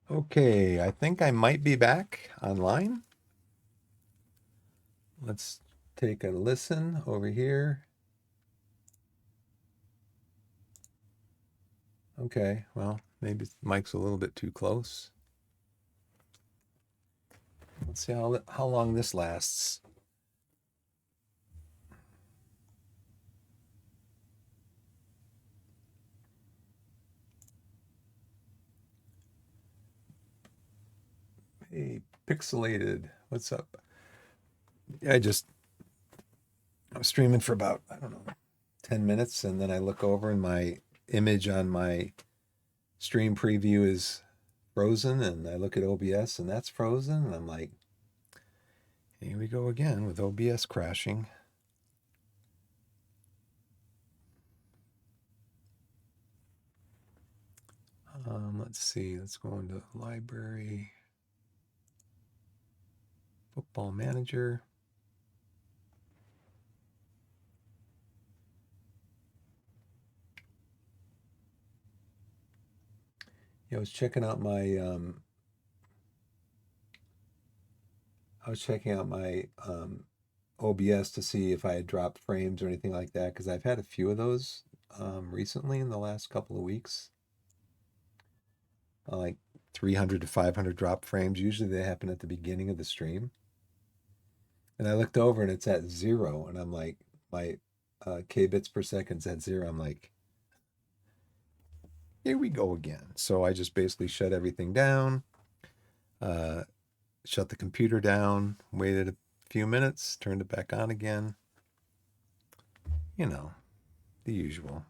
Okay, I think I might be back online. Let's take a listen over here. Okay, well, maybe the mic's a little bit too close. Let's see how long this lasts. Hey, pixelated, what's up? I'm streaming for about, I don't know, 10 minutes, and then I look over and my image on my stream preview is frozen, and I look at OBS and that's frozen, and I'm like, here we go again with OBS crashing. Let's see, let's go into library, football manager. Yeah, I was checking out my OBS to see if I had dropped frames or anything like that because I've had a few of those recently in the last couple of weeks, like 300 to 500 drop frames. Usually they happen at the beginning of the stream. And I looked over and it's at zero, and I'm like, my K bits per second's at zero. I'm like, here we go again. So I just basically shut everything down, uh, shut the computer down, waited a few minutes, turned it back on again. You know, the usual.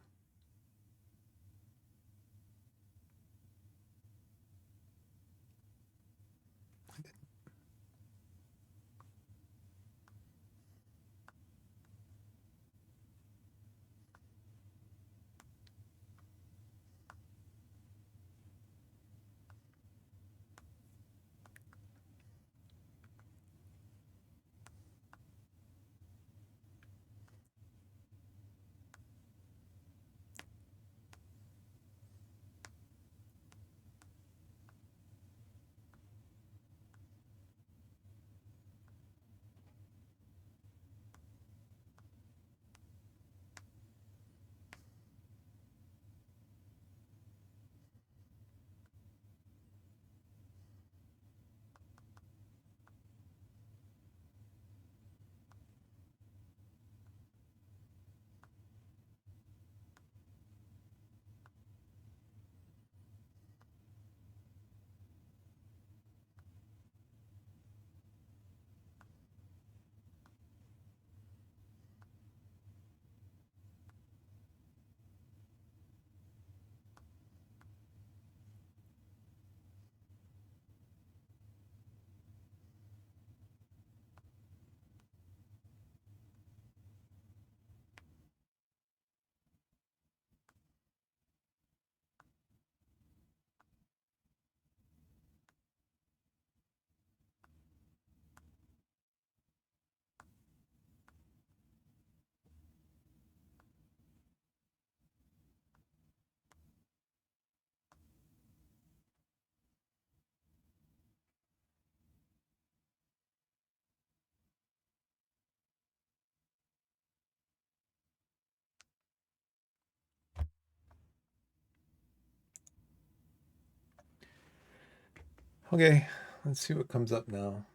Okay, let's see what comes up now.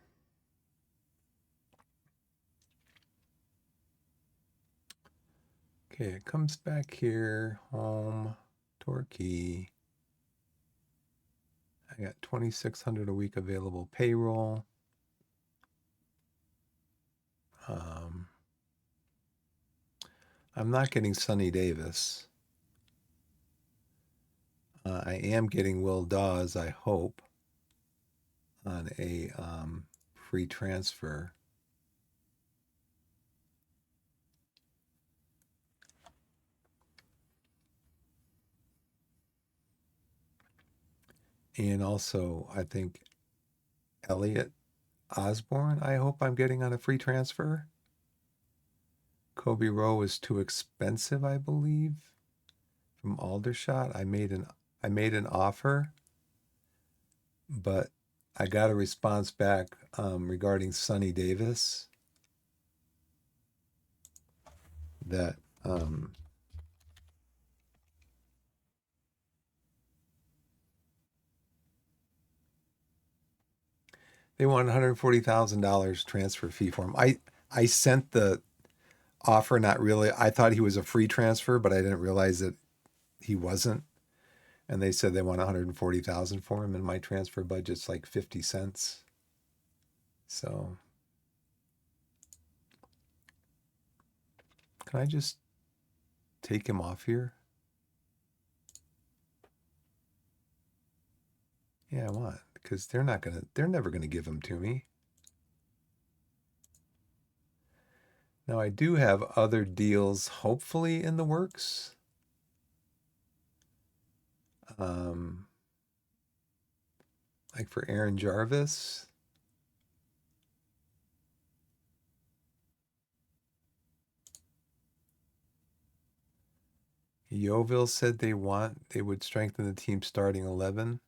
Okay, it comes back here, home, Torquay. I got 2,600 a week available payroll. Um, I'm not getting Sonny Davis. I am getting Will Dawes, I hope, on a free transfer. And also, I think Elliot Osborne, I hope I'm getting on a free transfer. Kobe Rowe is too expensive, I believe, from Aldershot. I made an offer. but I got a response back regarding Sonny Davis that they want $140,000 transfer fee for him. I sent the offer, not really. I thought he was a free transfer, but I didn't realize that he wasn't. And they said they want 140,000 for him, and my transfer budget's like 50 cents. So can I just take him off here? Yeah, I want, because they're never gonna give him to me. Now I do have other deals hopefully in the works. Um, like for Aaron Jarvis. Yeovil said they would strengthen the team starting 11.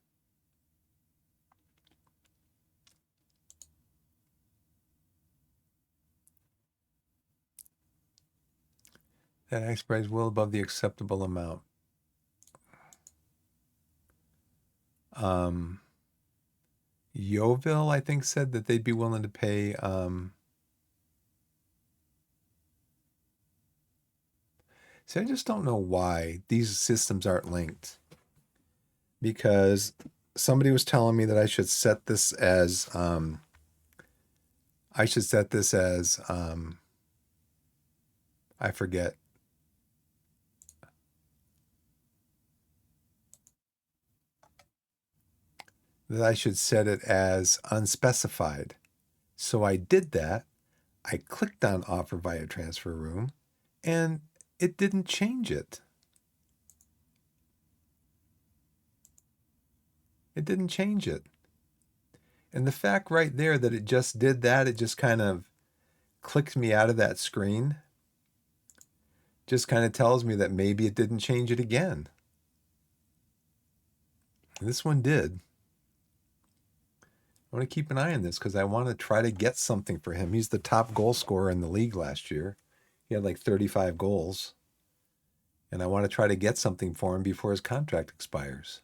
That X price well above the acceptable amount. Yeovil, I think, said that they'd be willing to pay. See, I just don't know why these systems aren't linked. Because somebody was telling me that I should set this as I forget. That I should set it as unspecified. So I did that. I clicked on offer via transfer room and it didn't change it. It didn't change it. And the fact right there that it just did that, it just kind of clicked me out of that screen, just kind of tells me that maybe it didn't change it again. This one did. I want to keep an eye on this because I want to try to get something for him. He's the top goal scorer in the league last year. He had like 35 goals. And I want to try to get something for him before his contract expires.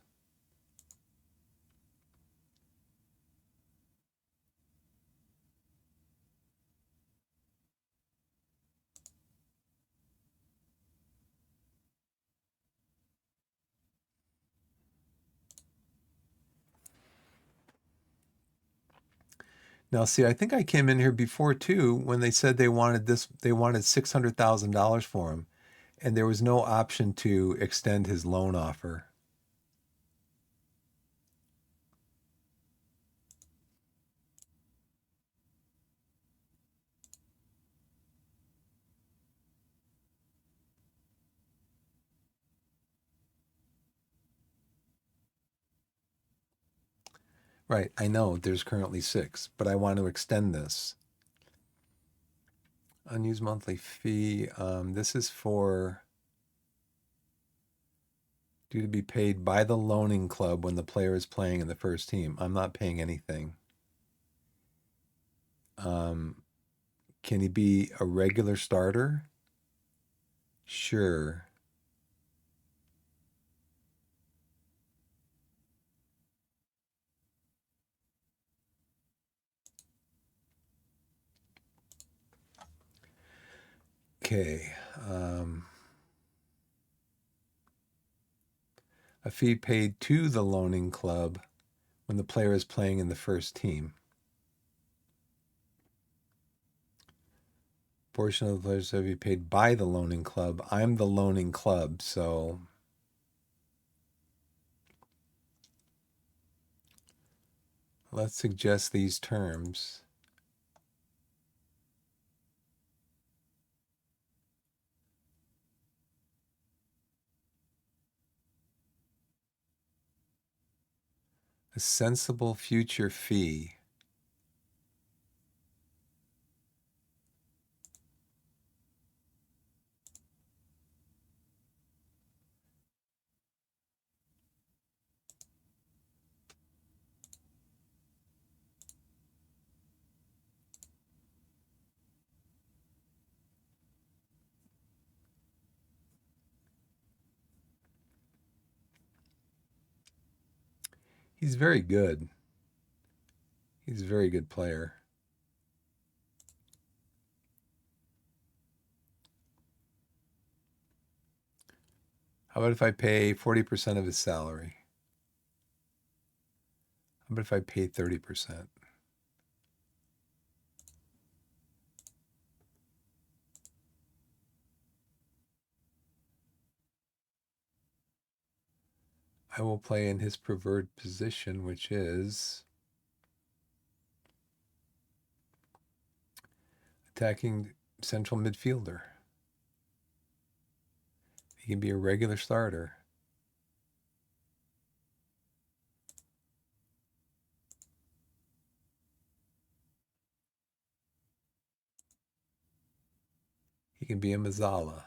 Now, see, I think I came in here before too when they said they wanted $600,000 for him, and there was no option to extend his loan offer. Right, I know there's currently 6, but I want to extend this. Unused monthly fee. This is for due to be paid by the loaning club when the player is playing in the first team. I'm not paying anything. Can he be a regular starter? Sure. Okay. A fee paid to the loaning club when the player is playing in the first team. Portion of the players will be paid by the loaning club. I'm the loaning club, so let's suggest these terms. A sensible future fee. He's very good. He's a very good player. How about if I pay 40% of his salary? How about if I pay 30%? I will play in his preferred position, which is attacking central midfielder. He can be a regular starter. He can be a Mazzala.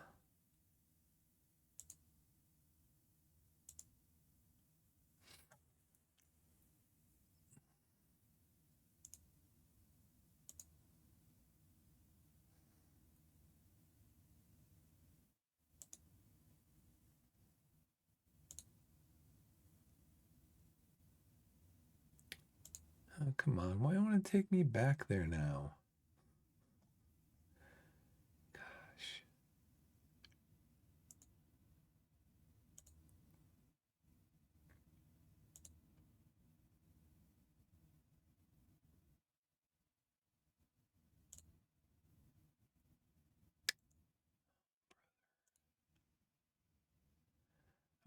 Oh, come on. Why do you want to take me back there now? Gosh.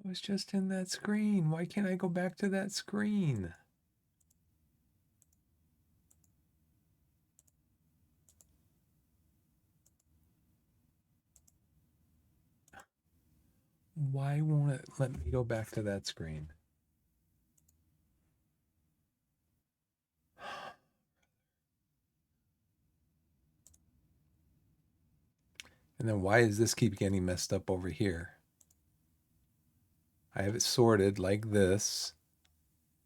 I was just in that screen. Why can't I go back to that screen? Why won't it let me go back to that screen? And then why does this keep getting messed up over here? I have it sorted like this,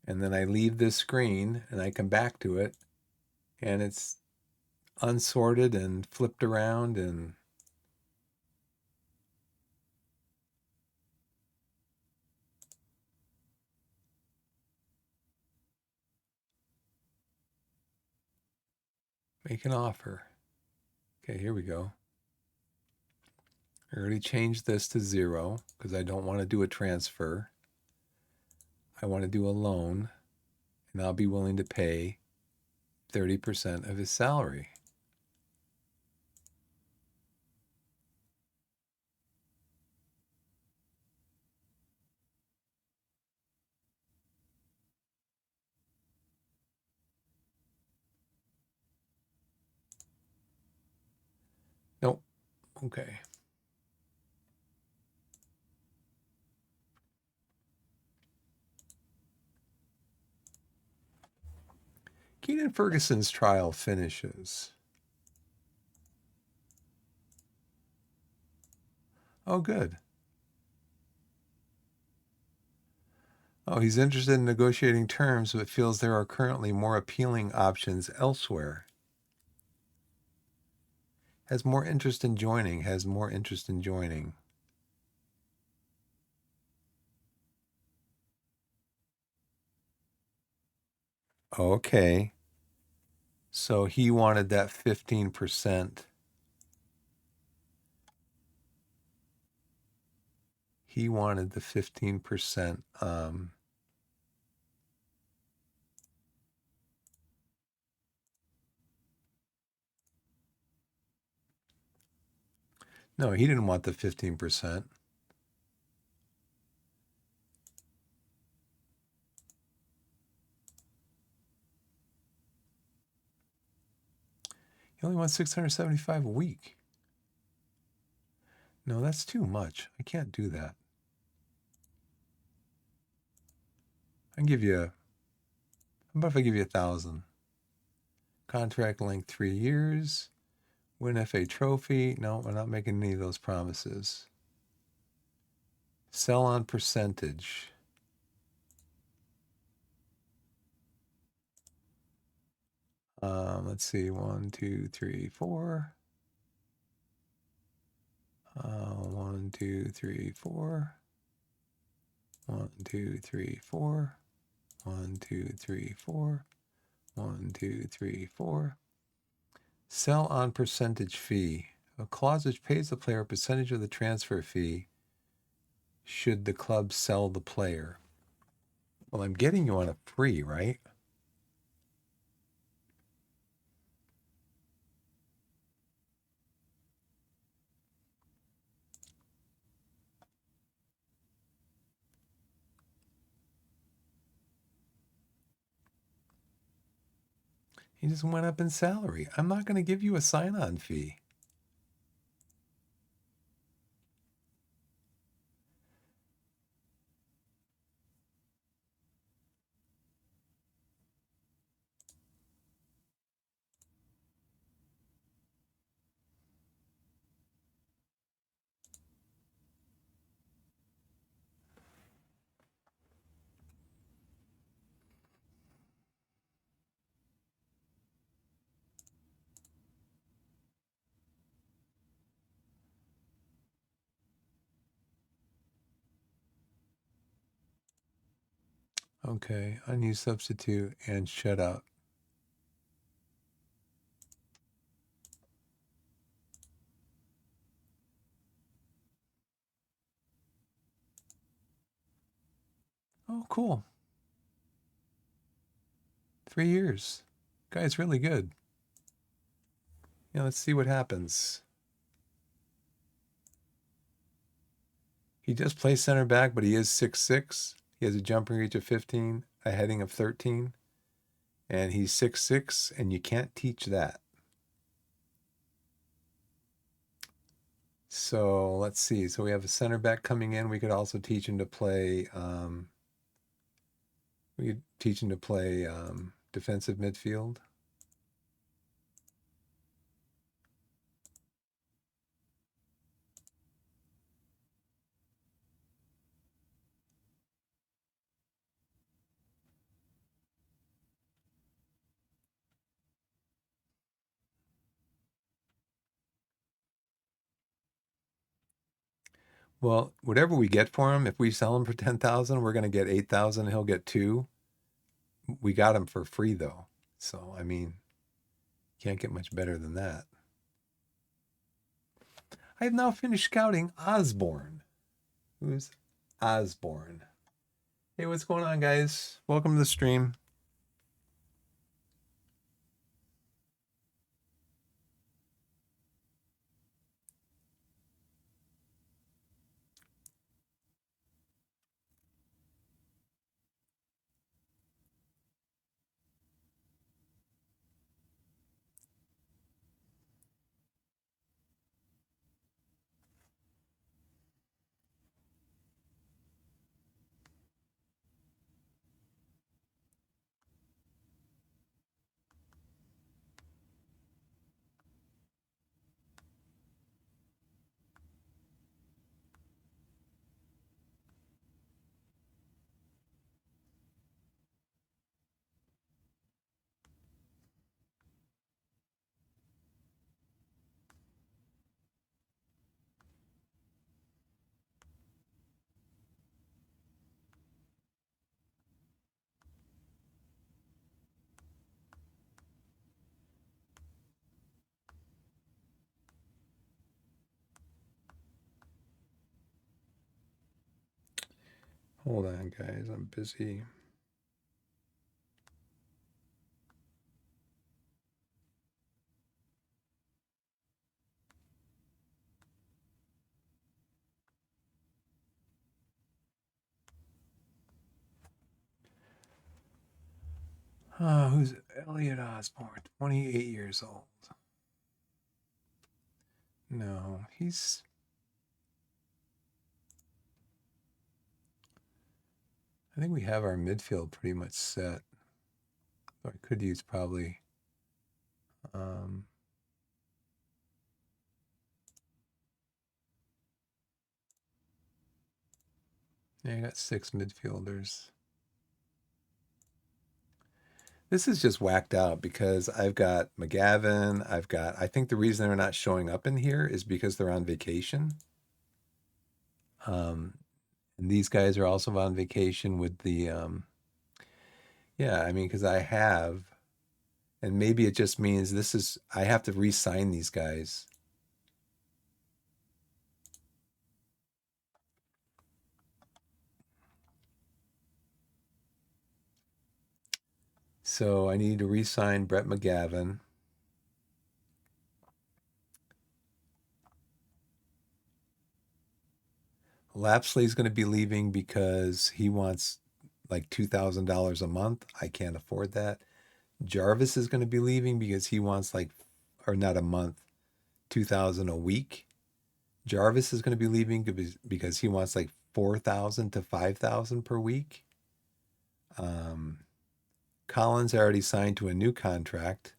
and then I leave this screen and I come back to it, and it's unsorted and flipped around and make an offer. Okay, here we go. I already changed this to 0 because I don't want to do a transfer. I want to do a loan, and I'll be willing to pay 30% of his salary. Nope. Okay. Keenan Ferguson's trial finishes. Oh, good. Oh, he's interested in negotiating terms, but feels there are currently more appealing options elsewhere. Has more interest in joining. Has more interest in joining. Okay. So he wanted that 15%. He wanted the 15%. No, he didn't want the 15%. He only wants 675 a week. No, that's too much. I can't do that. I can give you how about if I give you 1,000? Contract length 3 years. Win FA trophy. No, we're not making any of those promises. Sell on percentage. Let's see. 1, 2, 3, 4. 1, 2, 3, 4. 1, 2, 3, 4. 1, 2, 3, 4. 1, 2, 3, 4. Sell on percentage fee. A clause which pays the player a percentage of the transfer fee should the club sell the player. Well, I'm getting you on a free, right? He just went up in salary. I'm not going to give you a sign-on fee. Okay, unused substitute and shut up. Oh, cool. 3 years. Guy's really good. Yeah, let's see what happens. He does play center back, but he is 6'6". He has a jumping reach of 15, a heading of 13, and he's 6'6", and you can't teach that. So let's see. So we have a center back coming in. We could also teach him to play. We could teach him to play defensive midfield. Well, whatever we get for him, if we sell him for 10,000, we're going to get 8,000. He'll get 2. We got him for free though, so I mean, can't get much better than that. I have now finished scouting Osborne. Who's Osborne? Hey, what's going on, guys? Welcome to the stream. Hold on, guys. I'm busy. Who's Elliot Osborne? 28 years old. No, he's. I think we have our midfield pretty much set. I could use probably. Yeah, I got 6 midfielders. This is just whacked out because I've got McGavin. I think the reason they're not showing up in here is because they're on vacation. And these guys are also on vacation with the Yeah, I mean, because I have, and maybe it just means I have to re-sign these guys. So I need to re-sign Brett McGavin. Lapsley's going to be leaving because he wants like $2,000 a month. I can't afford that. Jarvis is going to be leaving because he wants like, or not a month, 2,000 a week. Jarvis is going to be leaving because he wants like 4,000 to 5,000 per week. Um, Collins already signed to a new contract.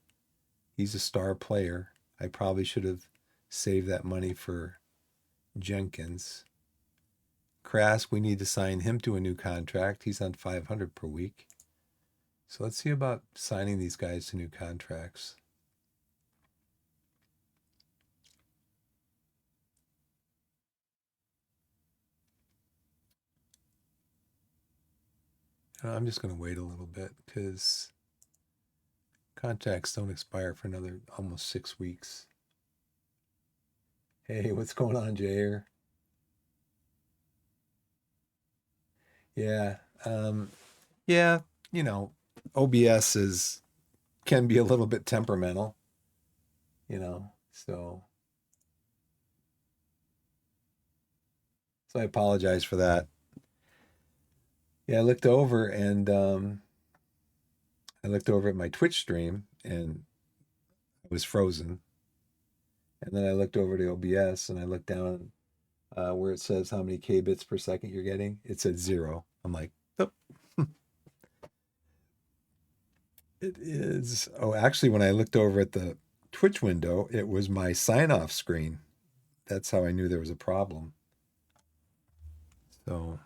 He's a star player. I probably should have saved that money for Jenkins. Krask, we need to sign him to a new contract. He's on 500 per week. So let's see about signing these guys to new contracts. I'm just going to wait a little bit because contracts don't expire for another almost 6 weeks. Hey, what's going on, Jair? Yeah. Um, yeah, you know, OBS is can be a little bit temperamental, you know. So I apologize for that. Yeah, I looked over at my Twitch stream and it was frozen. And then I looked over to OBS and I looked down where it says how many K bits per second you're getting. It said 0. I'm like, oh, it is. Oh, actually, when I looked over at the Twitch window, it was my sign off screen. That's how I knew there was a problem. So,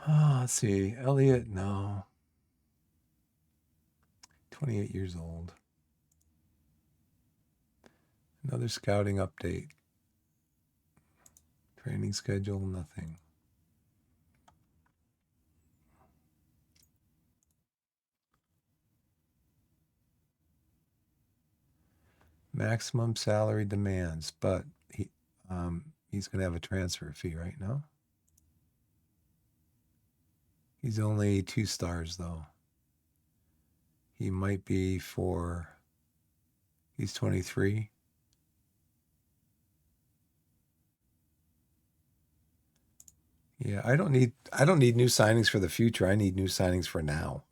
let's see. Elliot, no. 28 years old. Another scouting update. Training schedule, nothing. Maximum salary demands, but he's going to have a transfer fee right now. He's only 2 stars though. He might be he's 23. Yeah, I don't need new signings for the future. I need new signings for now.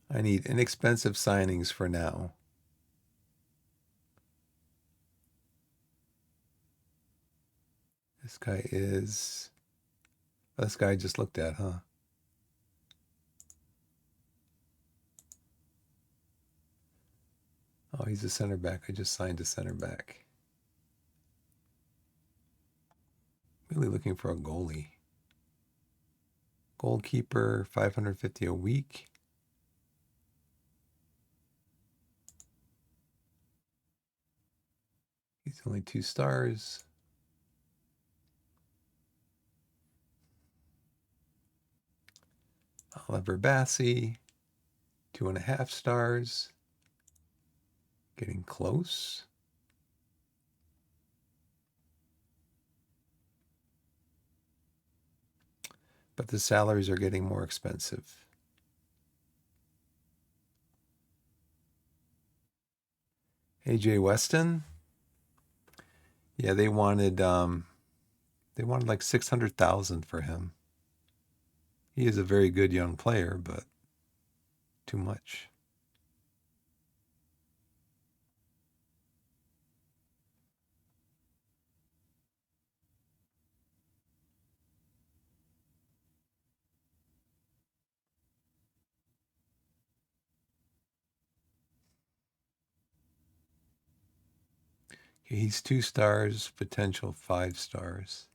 I need inexpensive signings for now. This guy is this guy I just looked at, huh? Oh, he's a center back. I just signed a center back. Really looking for a goalie. Goalkeeper, 550 a week. He's only 2 stars. Oliver Bassi, 2.5 stars. Getting close. But the salaries are getting more expensive. AJ Weston. Yeah, they wanted like 600,000 for him. He is a very good young player, but too much. He's 2 stars, potential 5 stars.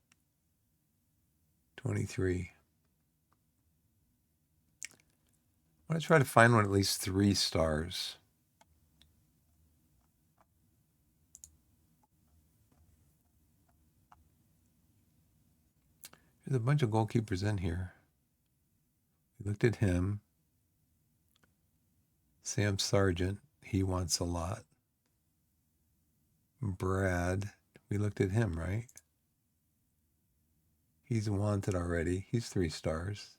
23. I'm going to try to find one at least 3 stars. There's a bunch of goalkeepers in here. We looked at him. Sam Sargent, he wants a lot. Brad, we looked at him, right? He's wanted already. He's 3 stars.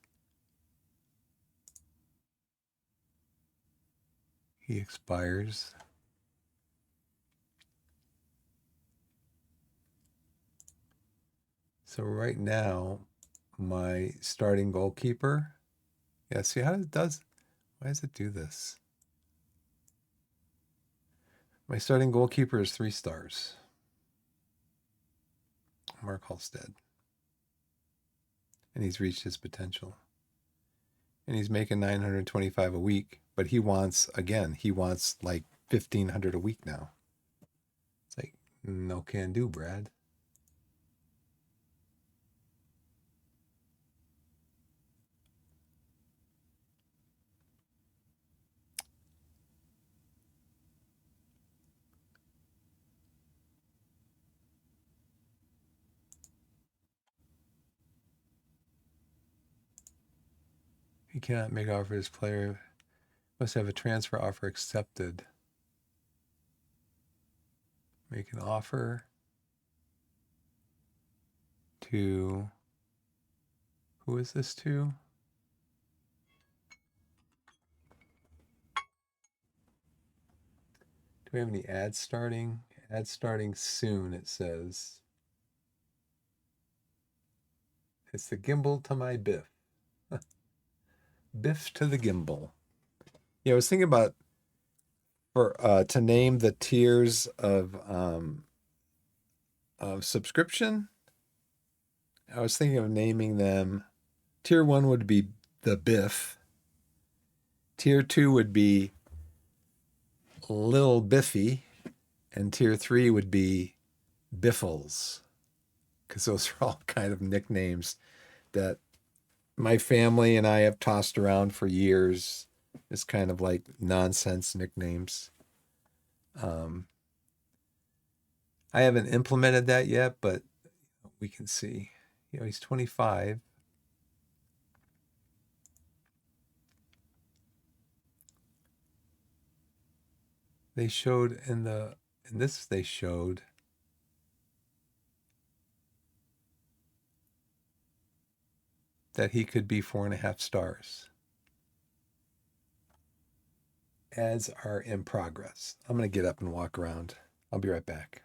He expires. So right now, my starting goalkeeper. Yeah, see how it does. Why does it do this? My starting goalkeeper is 3 stars. Mark Halstead. And he's reached his potential. And he's making $925 a week, but he wants like 1,500 a week now. It's like, no can do, Brad. He cannot make offer to his player. Must have a transfer offer accepted. Make an offer to, who is this to? Do we have any ads starting? Ads starting soon, it says. It's the gimbal to my Biff. Biff to the gimbal. Yeah, I was thinking about to name the tiers of subscription. I was thinking of naming them. Tier 1 would be the Biff. Tier 2 would be Lil Biffy. And tier 3 would be Biffles. Because those are all kind of nicknames that my family and I have tossed around for years. It's kind of like nonsense nicknames. I haven't implemented that yet, but we can see. You know, he's 25. They showed in this they showed that he could be 4.5 stars. Ads are in progress. I'm going to get up and walk around. I'll be right back.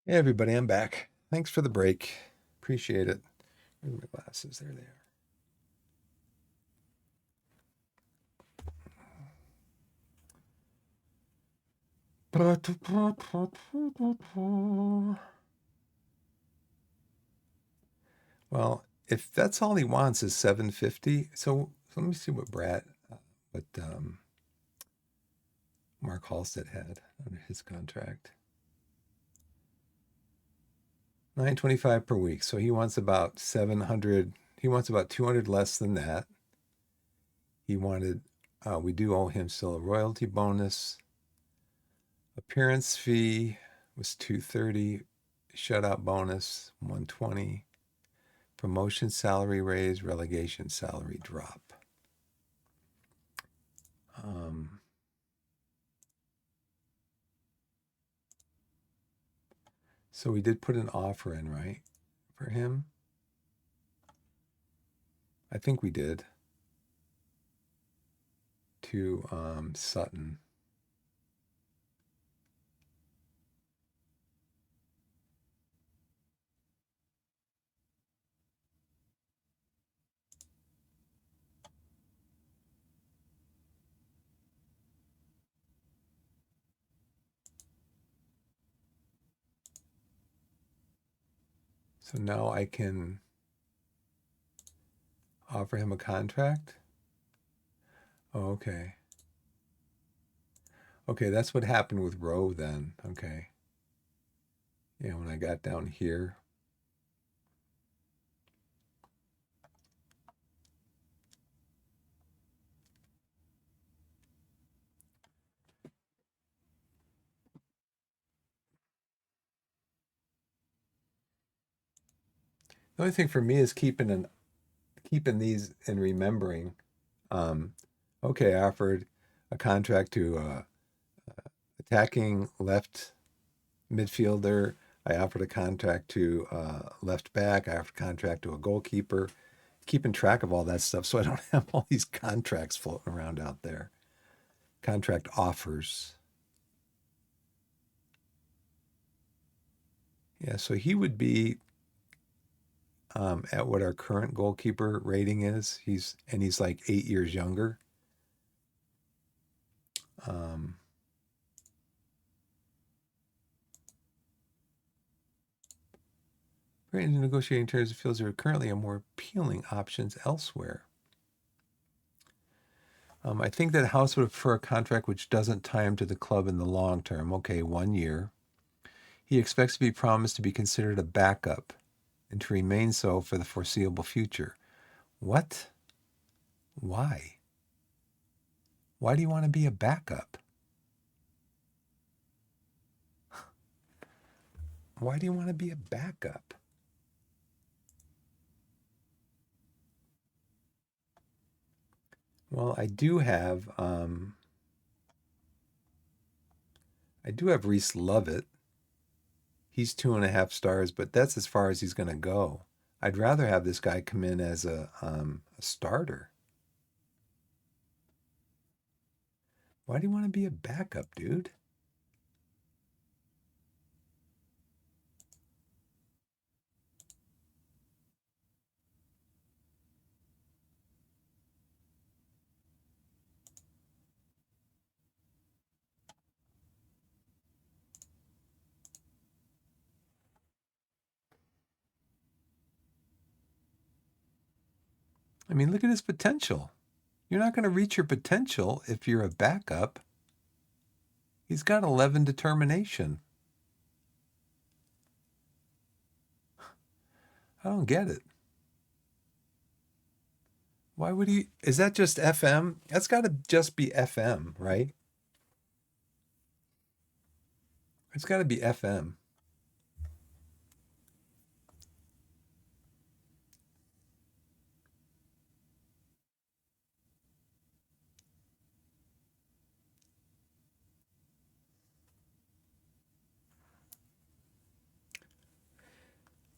Hey everybody, I'm back. Thanks for the break. Appreciate it. Where's my glasses? There they are. Well, if that's all he wants is 750, so let me see what what Mark Halstead had under his contract. 925 per week. So he wants about 700. He wants about 200 less than that. He wanted, we do owe him still a royalty bonus. Appearance fee was 230. Shutout bonus 120. Promotion salary raise, relegation salary drop. So we did put an offer in, right, for him? I think we did. To Sutton. So now I can offer him a contract. Oh, okay. Okay, that's what happened with Rowe then. Okay. Yeah, when I got down here. The only thing for me is keeping these and remembering. Um, okay, I offered a contract to attacking left midfielder. I offered a contract to left back. I offered a contract to a goalkeeper. Keeping track of all that stuff so I don't have all these contracts floating around out there. Contract offers. Yeah, so he would be at what our current goalkeeper rating is. He's like 8 years younger. Um, in negotiating terms, it feels there are currently more appealing options elsewhere. I think that House would prefer a contract which doesn't tie him to the club in the long term. Okay, 1 year. He expects to be promised to be considered a backup and to remain so for the foreseeable future. What? Why? Why do you want to be a backup? Why do you want to be a backup? Well, I do have Reese Lovett. He's 2.5 stars, but that's as far as he's going to go. I'd rather have this guy come in as a starter. Why do you want to be a backup, dude? I mean, look at his potential. You're not going to reach your potential if you're a backup. He's got 11 determination. I don't get it. Why would he? Is that just FM? That's got to just be FM, right? It's got to be FM.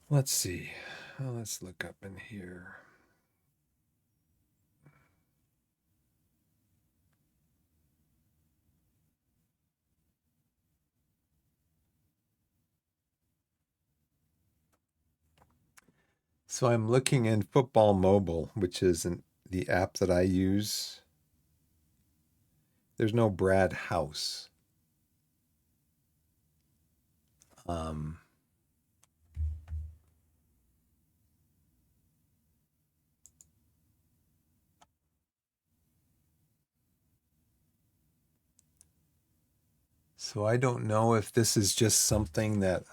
Let's see. Let's look up in here. So I'm looking in Football Mobile, which is the app that I use. There's no Brad House. Um, so I don't know if this is just something that,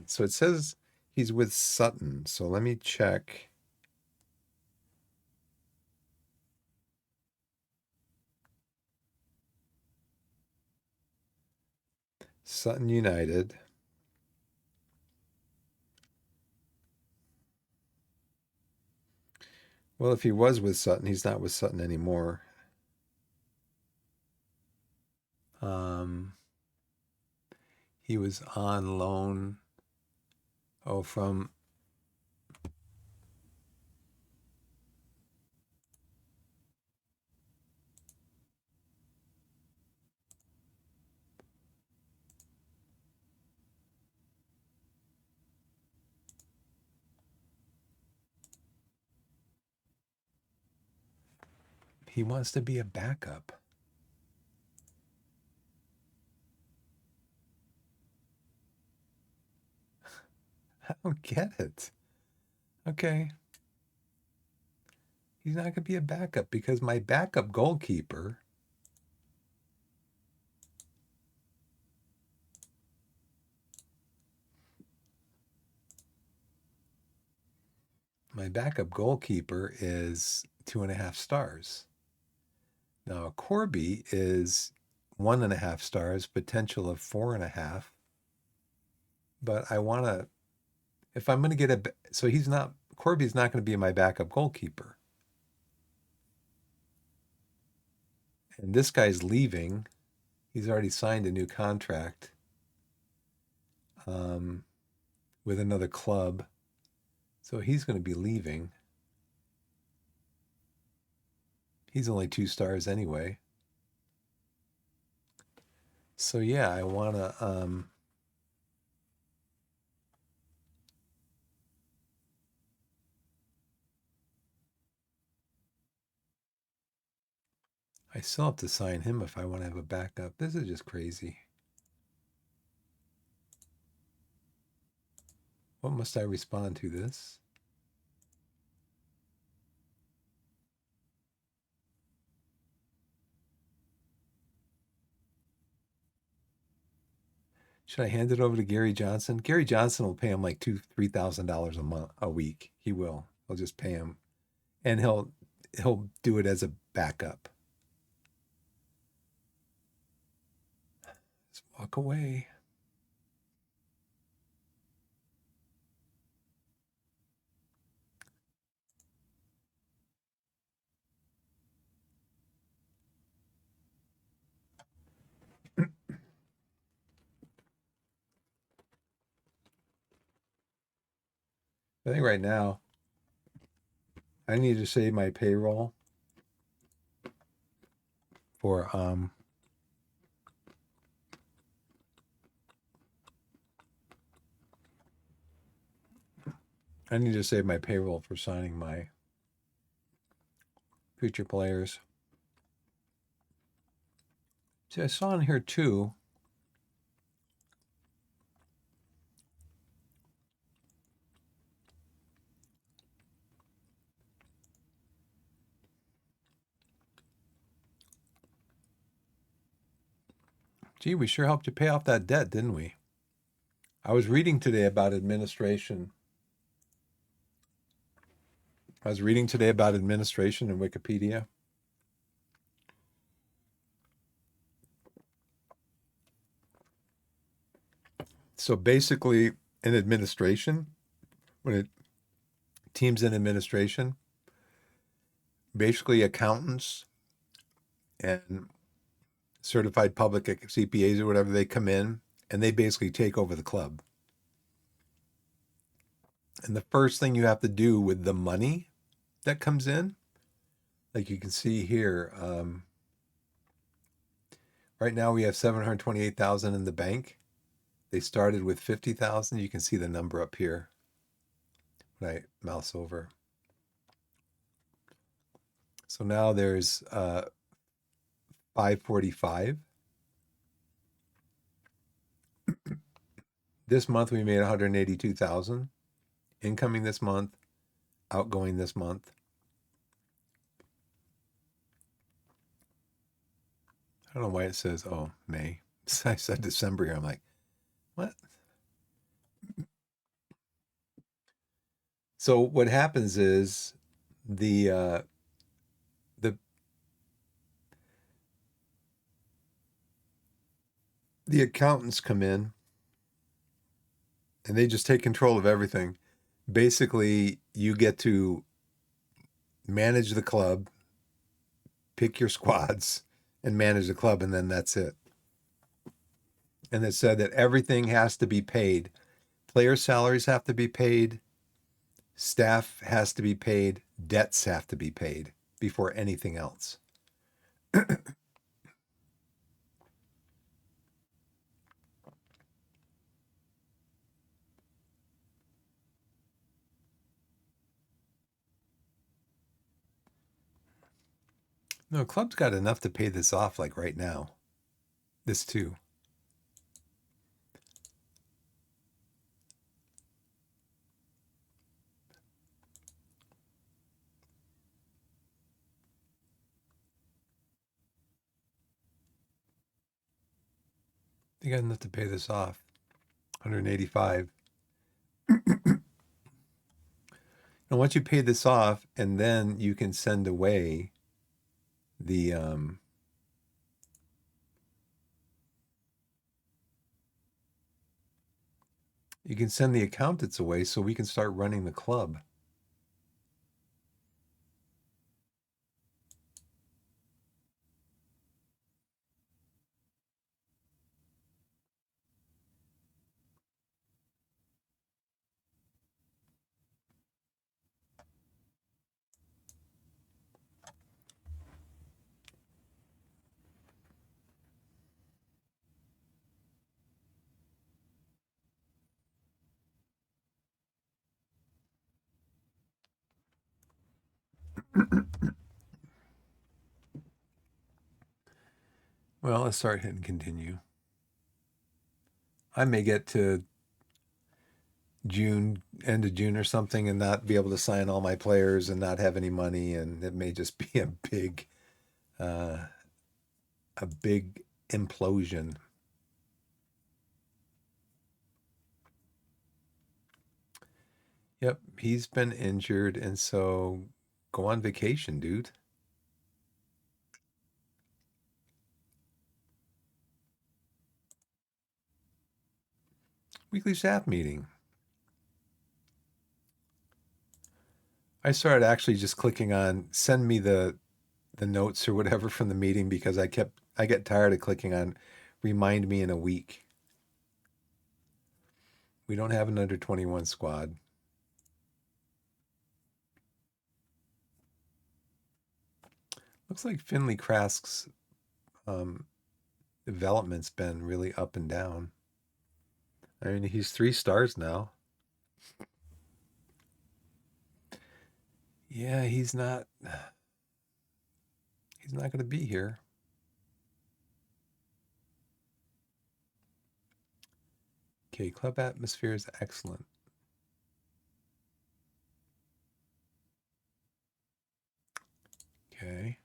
so it says he's with Sutton. So let me check. Sutton United. Well, if he was with Sutton, he's not with Sutton anymore. Um, he was on loan. Oh, from he wants to be a backup. I don't get it. Okay. He's not going to be a backup because my backup goalkeeper, is 2.5 stars. Now, Corby is 1.5 stars, potential of 4.5. But I want to, if I'm going to get so Corby's not going to be my backup goalkeeper. And this guy's leaving. He's already signed a new contract um, with another club. So he's going to be leaving. He's only 2 stars anyway. So yeah, I want to I still have to sign him if I want to have a backup. This is just crazy. What must I respond to this? Should I hand it over to Gary Johnson? Gary Johnson will pay him like $2,000-3,000 a week. He will. He'll just pay him, and he'll do it as a backup. Just walk away. I think right now I need to save my payroll for I need to save my payroll for signing my future players. See, I saw in here too. Gee, we sure helped you pay off that debt, didn't we? I was reading today about administration. I was reading today about administration in Wikipedia. So basically, in administration, when it teams in administration, basically accountants and certified public CPAs or whatever, they come in and they basically take over the club. And the first thing you have to do with the money that comes in, like you can see here, right now we have 728,000 in the bank. They started with 50,000. You can see the number up here. when I mouse over. So now there's 545. This month we made 182,000. Incoming this month, outgoing this month. I don't know why it says, oh, May. I said December here. I'm like, what? So what happens is the the the accountants come in and they just take control of everything. Basically, you get to manage the club, pick your squads, and manage the club, and then that's it. And it said that everything has to be paid. Player salaries have to be paid, staff has to be paid, debts have to be paid before anything else. No, club's got enough to pay this off like right now. This too. They got enough to pay this off. 185. And once you pay this off, and then you can send away the you can send the accountants away so we can start running the club. Well, let's start hitting continue. I may get to June, end of June or something, and not be able to sign all my players and not have any money, and it may just be uh, a big implosion. Yep, he's been injured, and so go on vacation, dude. Weekly staff meeting. I started actually just clicking on send me the notes or whatever from the meeting because I get tired of clicking on remind me in a week. We don't have an under 21 squad. Looks like Finley Krask's development's been really up and down. I mean, he's 3 stars now. Yeah, he's not going to be here. Okay, club atmosphere is excellent. Okay.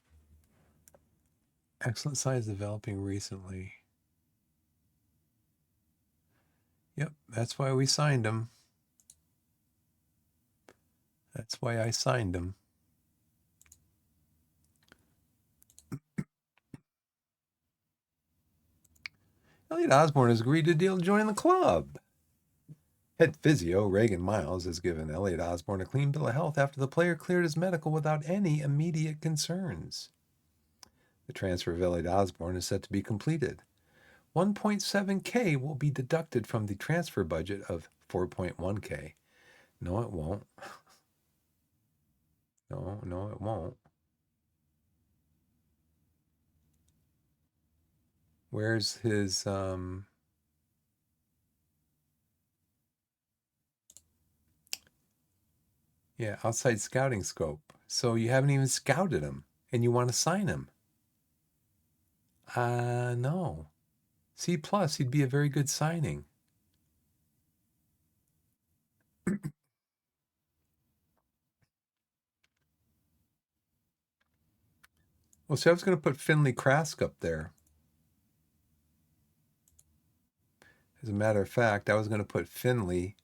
Excellent signs developing recently. Yep, that's why we signed him. That's why I signed him. Elliot Osborne has agreed to deal to join the club. Head physio Reagan Miles has given Elliot Osborne a clean bill of health after the player cleared his medical without any immediate concerns. The transfer of Elliot Osborne is set to be completed. 1.7K will be deducted from the transfer budget of 4.1K. No, it won't. No, it won't. Where's his Yeah, outside scouting scope. So you haven't even scouted him and you want to sign him. No. C plus, he'd be a very good signing. Well, see, I was going to put Finley Trask up there. As a matter of fact, I was going to put Finley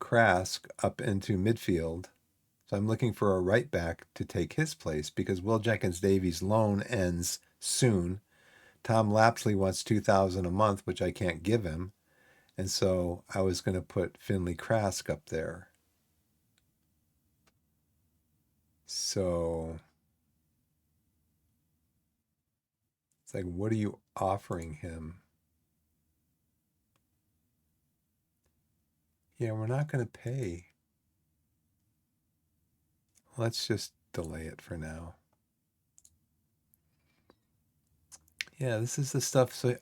Trask up into midfield. So I'm looking for a right back to take his place because Will Jenkins Davies' loan ends soon. Tom Lapsley wants 2,000 a month, which I can't give him. And so I was going to put Finley Trask up there. So it's like, what are you offering him? Yeah, we're not going to pay. Let's just delay it for now. Yeah, this is the stuff. So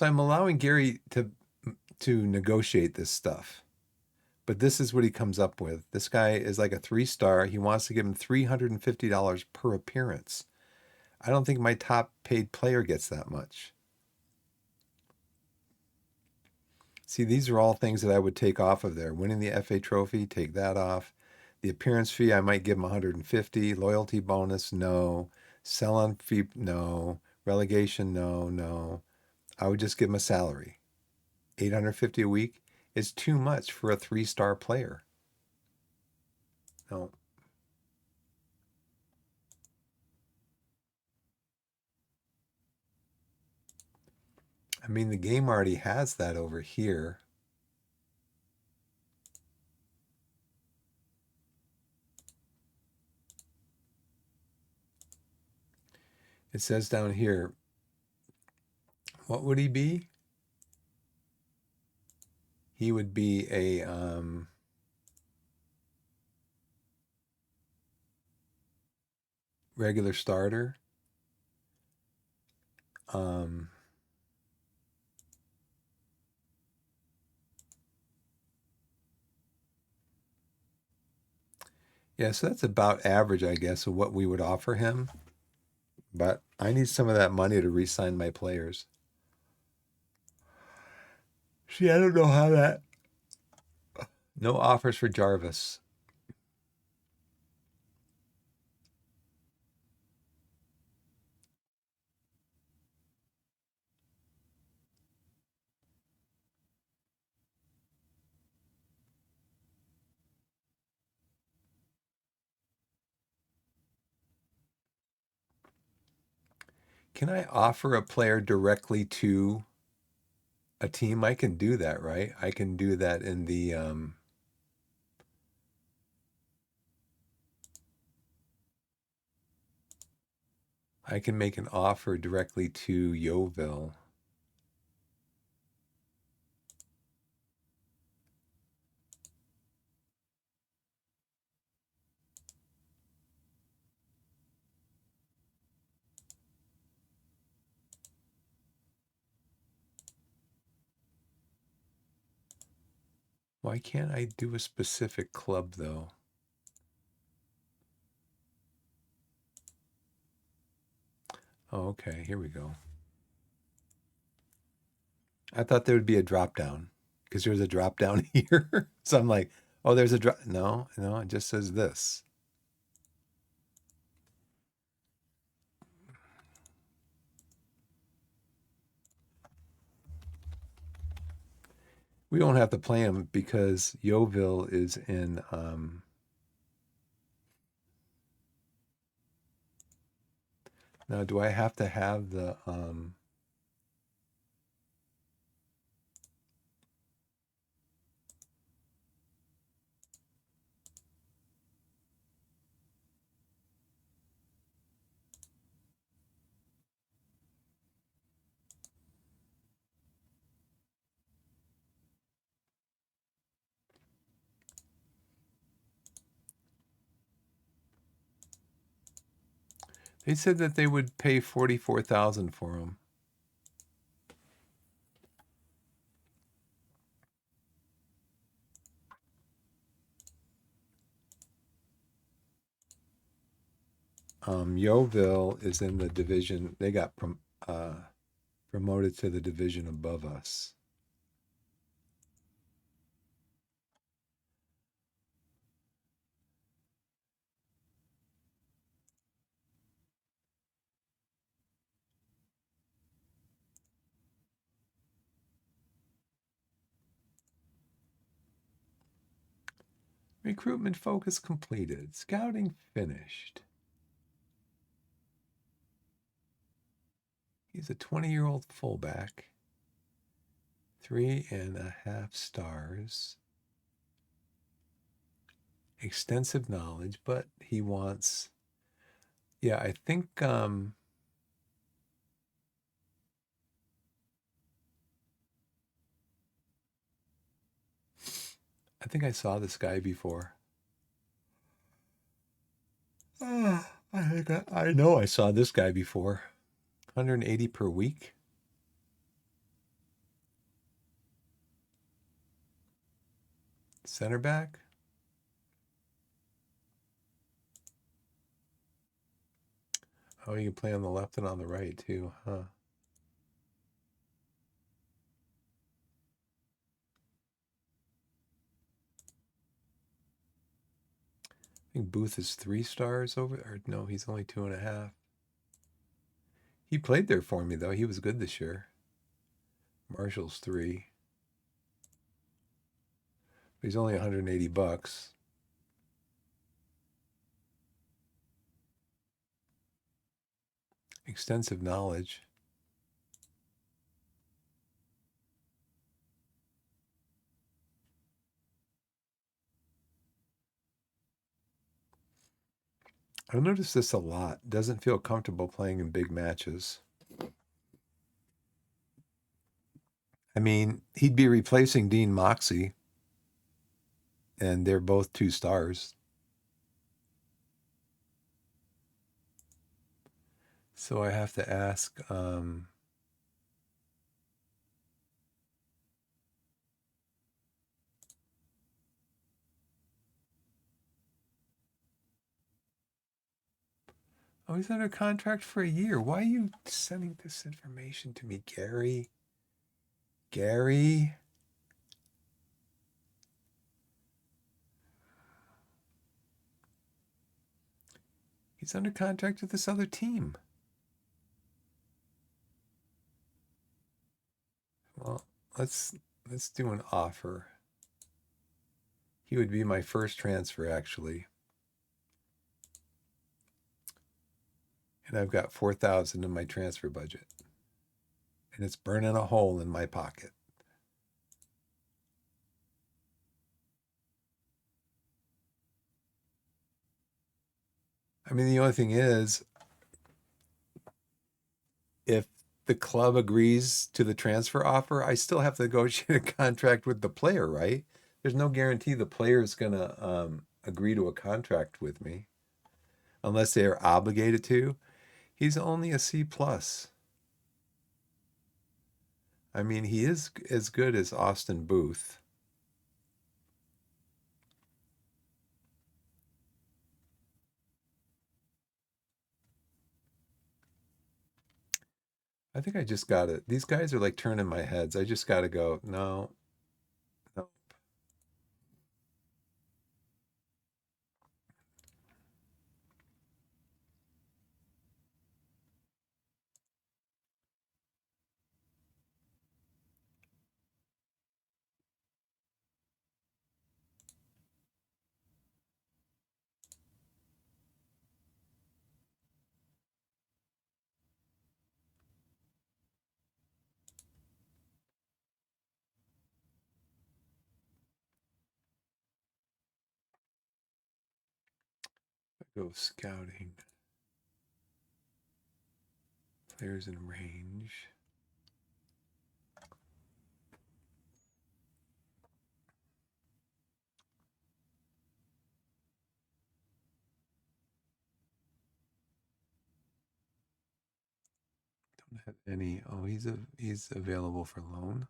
I'm allowing Gary to negotiate this stuff. But this is what he comes up with. This guy is like a 3-star. He wants to give him $350 per appearance. I don't think my top paid player gets that much. See, these are all things that I would take off of there. Winning the FA trophy, take that off. The appearance fee, I might give him 150. Loyalty bonus, no. Sell-on fee, no. Relegation, no. I would just give him a salary. 850 a week is too much for a 3-star player. No. I mean, the game already has that over here. It says down here, what would he be? He would be a regular starter. Yeah, so that's about average, I guess, of what we would offer him. But I need some of that money to re-sign my players. See, I don't know how that. No offers for Jarvis. Can I offer a player directly to a team? I can do that, right? I can do that in the I can make an offer directly to Yeovil. Why can't I do a specific club though? Oh, okay, here we go. I thought there would be a drop down because there's a drop down here. So I'm like, oh, there's a drop. No, it just says this. We don't have to play him because Yeovil is in. Now, do I have to have the? They said that they would pay 44,000 for him. Yeovil is in the division. They got promoted to the division above us. Recruitment focus completed. Scouting finished. He's a 20-year-old fullback. 3.5 stars. Extensive knowledge, but he wants, yeah, I think I saw this guy before. I know I saw this guy before. 180 per week. Center back. Oh, you can play on the left and on the right too, huh? I think Booth is 3 stars over, or no, he's only 2.5. He played there for me though. He was good this year. Marshall's 3. But he's only 180 bucks. Extensive knowledge. I've noticed this a lot. Doesn't feel comfortable playing in big matches. I mean, he'd be replacing Dean Moxie, and they're both 2 stars. So I have to ask, oh, he's under contract for a year. Why are you sending this information to me, Gary? Gary? He's under contract with this other team. Well, let's do an offer. He would be my first transfer, actually. And I've got 4,000 in my transfer budget. And it's burning a hole in my pocket. I mean, the only thing is, if the club agrees to the transfer offer, I still have to negotiate a contract with the player, right? There's no guarantee the player is going to agree to a contract with me unless they are obligated to. He's only a C plus. I mean, he is as good as Austin Booth. I think I just got it. These guys are like turning my heads. I just got to go, no, no. Go scouting. Players in range. Don't have any. Oh, he's available for loan.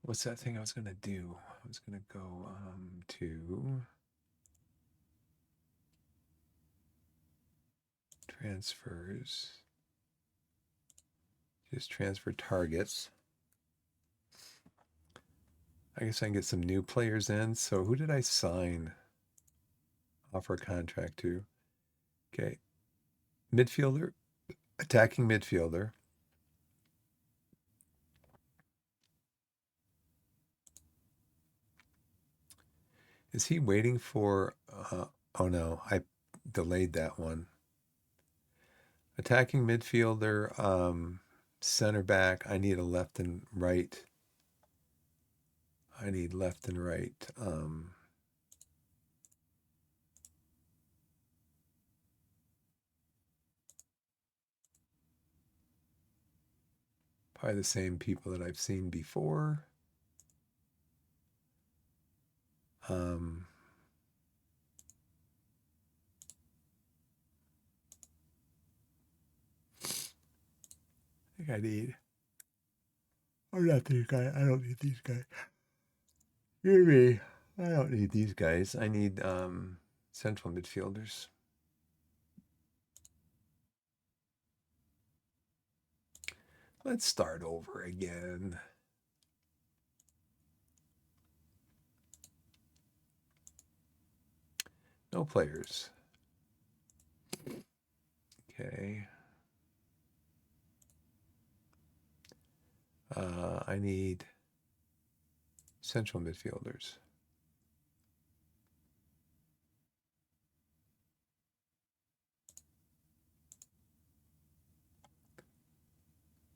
What's that thing I was going to do? I was going to go to transfers. Just transfer targets. I guess I can get some new players in. So who did I sign? Offer a contract to. Okay. Midfielder. Attacking midfielder. Is he waiting for... oh no, I delayed that one. Attacking midfielder, center back. I need a left and right. I need left and right. Probably the same people that I've seen before. I think I need... Oh, not these guys. I don't need these guys. Hear me. I don't need these guys. I need central midfielders. Let's start over again. No players. Okay. I need central midfielders.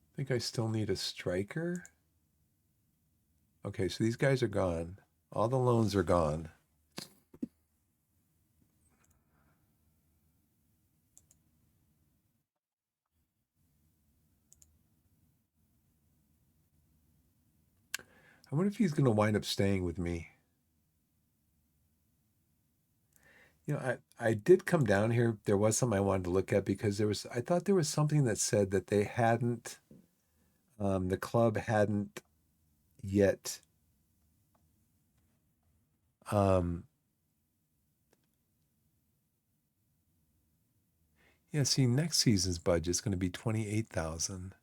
I think I still need a striker. Okay, so these guys are gone. All the loans are gone. I wonder if he's going to wind up staying with me. You know, I did come down here. There was something I wanted to look at because I thought there was something that said that they hadn't, the club hadn't yet, um, yeah, see, next season's budget is going to be 28,000.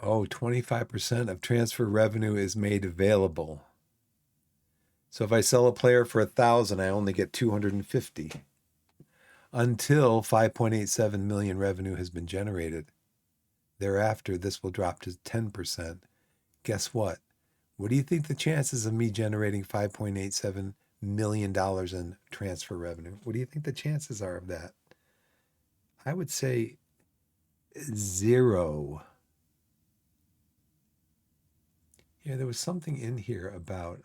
Oh, 25% of transfer revenue is made available. So if I sell a player for 1,000, I only get 250 until 5.87 million revenue has been generated. Thereafter, this will drop to 10%. Guess what? What do you think the chances of me generating $5.87 million in transfer revenue? What do you think the chances are of that? I would say 0. Yeah, there was something in here about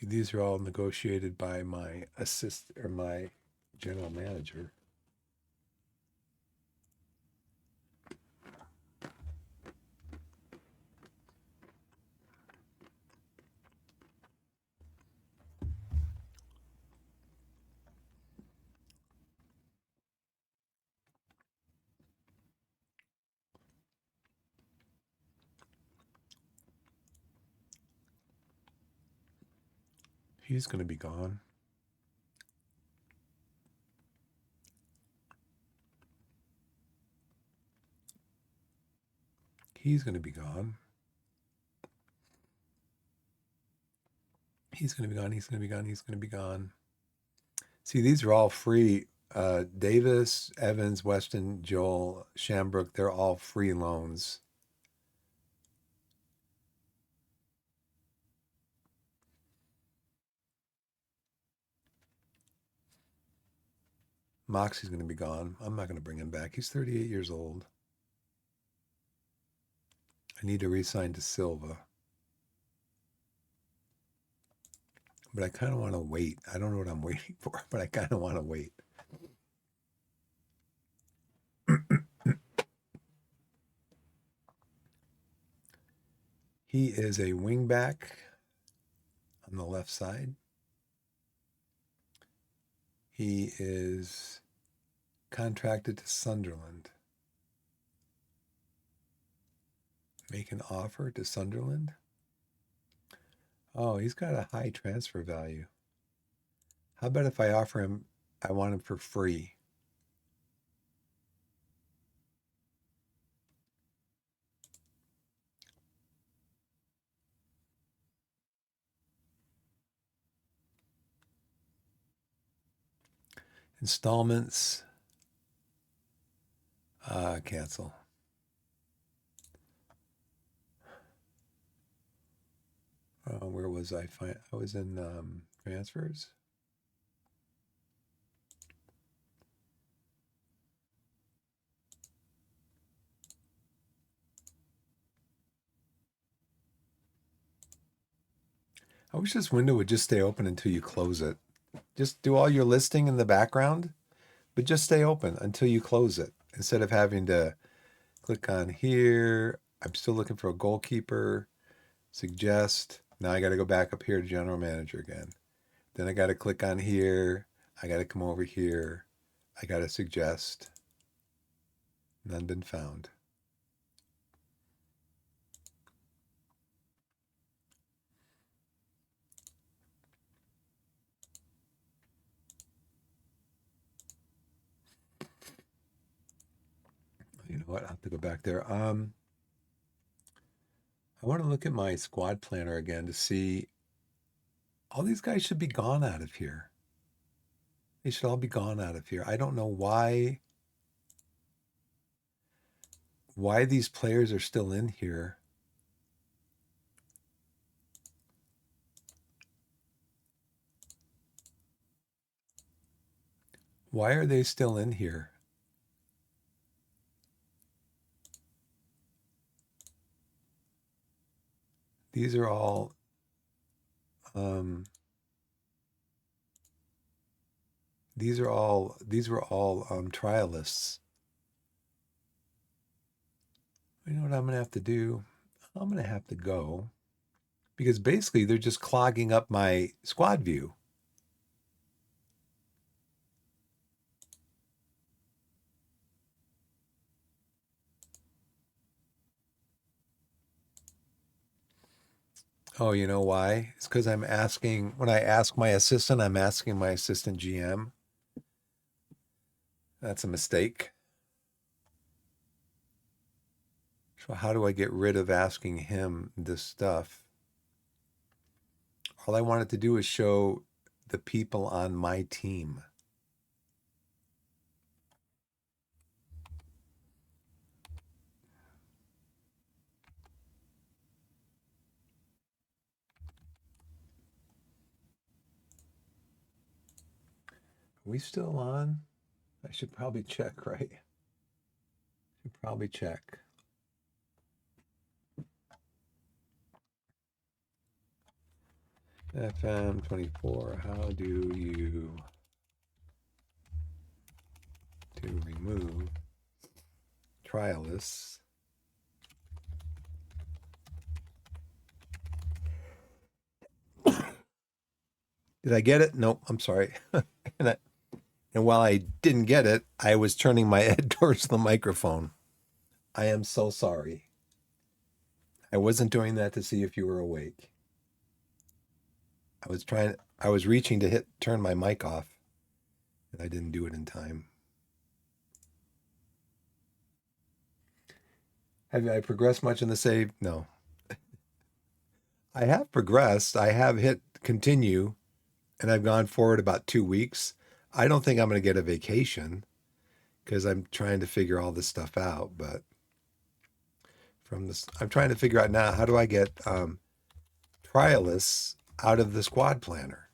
see, these are all negotiated by my my general manager. He's going to be gone. He's going to be gone. He's going to be gone. He's going to be gone. He's going to be gone. See, these are all free. Davis, Evans, Weston, Joel, Shambrook, they're all free loans. Moxie's going to be gone. I'm not going to bring him back. He's 38 years old. I need to re-sign to Silva. But I kind of want to wait. I don't know what I'm waiting for, but I kind of want to wait. He is a wingback on the left side. He is contracted to Sunderland. Make an offer to Sunderland. Oh, he's got a high transfer value. How about if I offer him, I want him for free? Installments. Cancel. Where was I? I was in transfers. I wish this window would just stay open until you close it. Just do all your listing in the background, but just stay open until you close it instead of having to click on here. I'm still looking for a goalkeeper. Suggest. Now I got to go back up here to general manager again. Then I got to click on here. I got to come over here. I got to suggest. None been found. You know what? I'll have to go back there. I want to look at my squad planner again to see. All these guys should be gone out of here. They should all be gone out of here. I don't know why these players are still in here. Why are they still in here? These are all these were all trialists. You know what I'm gonna have to do? I'm gonna have to go because basically they're just clogging up my squad view. Oh, you know why? It's because I'm asking, when I ask my assistant, I'm asking my assistant GM. That's a mistake. So how do I get rid of asking him this stuff? All I wanted to do is show the people on my team. Are we still on? I should probably check, right? Should probably check. FM24, how do you remove trialists? Did I get it? Nope, I'm sorry. And while I didn't get it, I was turning my head towards the microphone. I am so sorry. I wasn't doing that to see if you were awake. I was reaching to turn my mic off, and I didn't do it in time. Have I progressed much in the save? No. I have progressed. I have hit continue, and I've gone forward about 2 weeks. I don't think I'm going to get a vacation because I'm trying to figure all this stuff out. But I'm trying to figure out now, how do I get trialists out of the squad planner?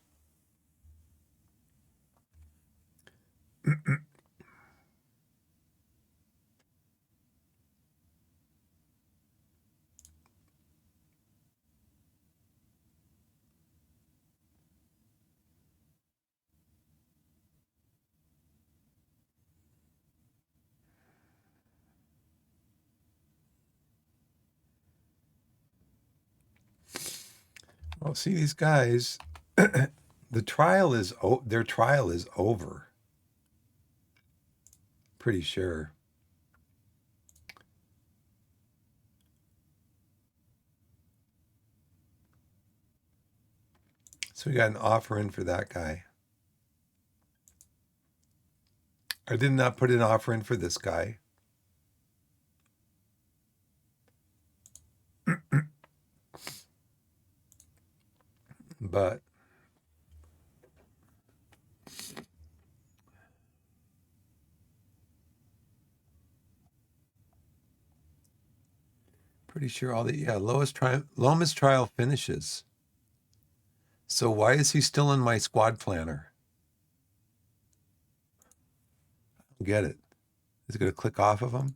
Well, see these guys, their trial is over. Pretty sure. So we got an offer in for that guy. I did not put an offer in for this guy. But pretty sure all the lowest trial finishes. So why is he still in my squad planner? Get it? Is it going to click off of him?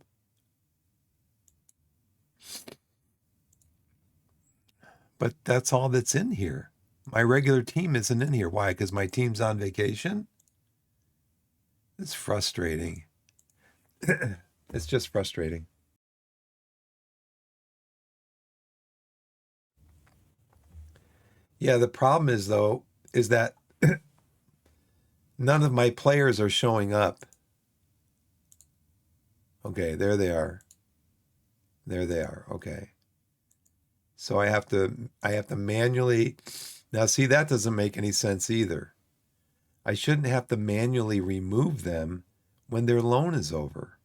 But that's all that's in here. My regular team isn't in here. Why? Because my team's on vacation? It's frustrating. It's just frustrating. Yeah, the problem is though, is that none of my players are showing up. Okay, there they are. There they are. Okay. So I have to manually. Now see, that doesn't make any sense either. I shouldn't have to manually remove them when their loan is over.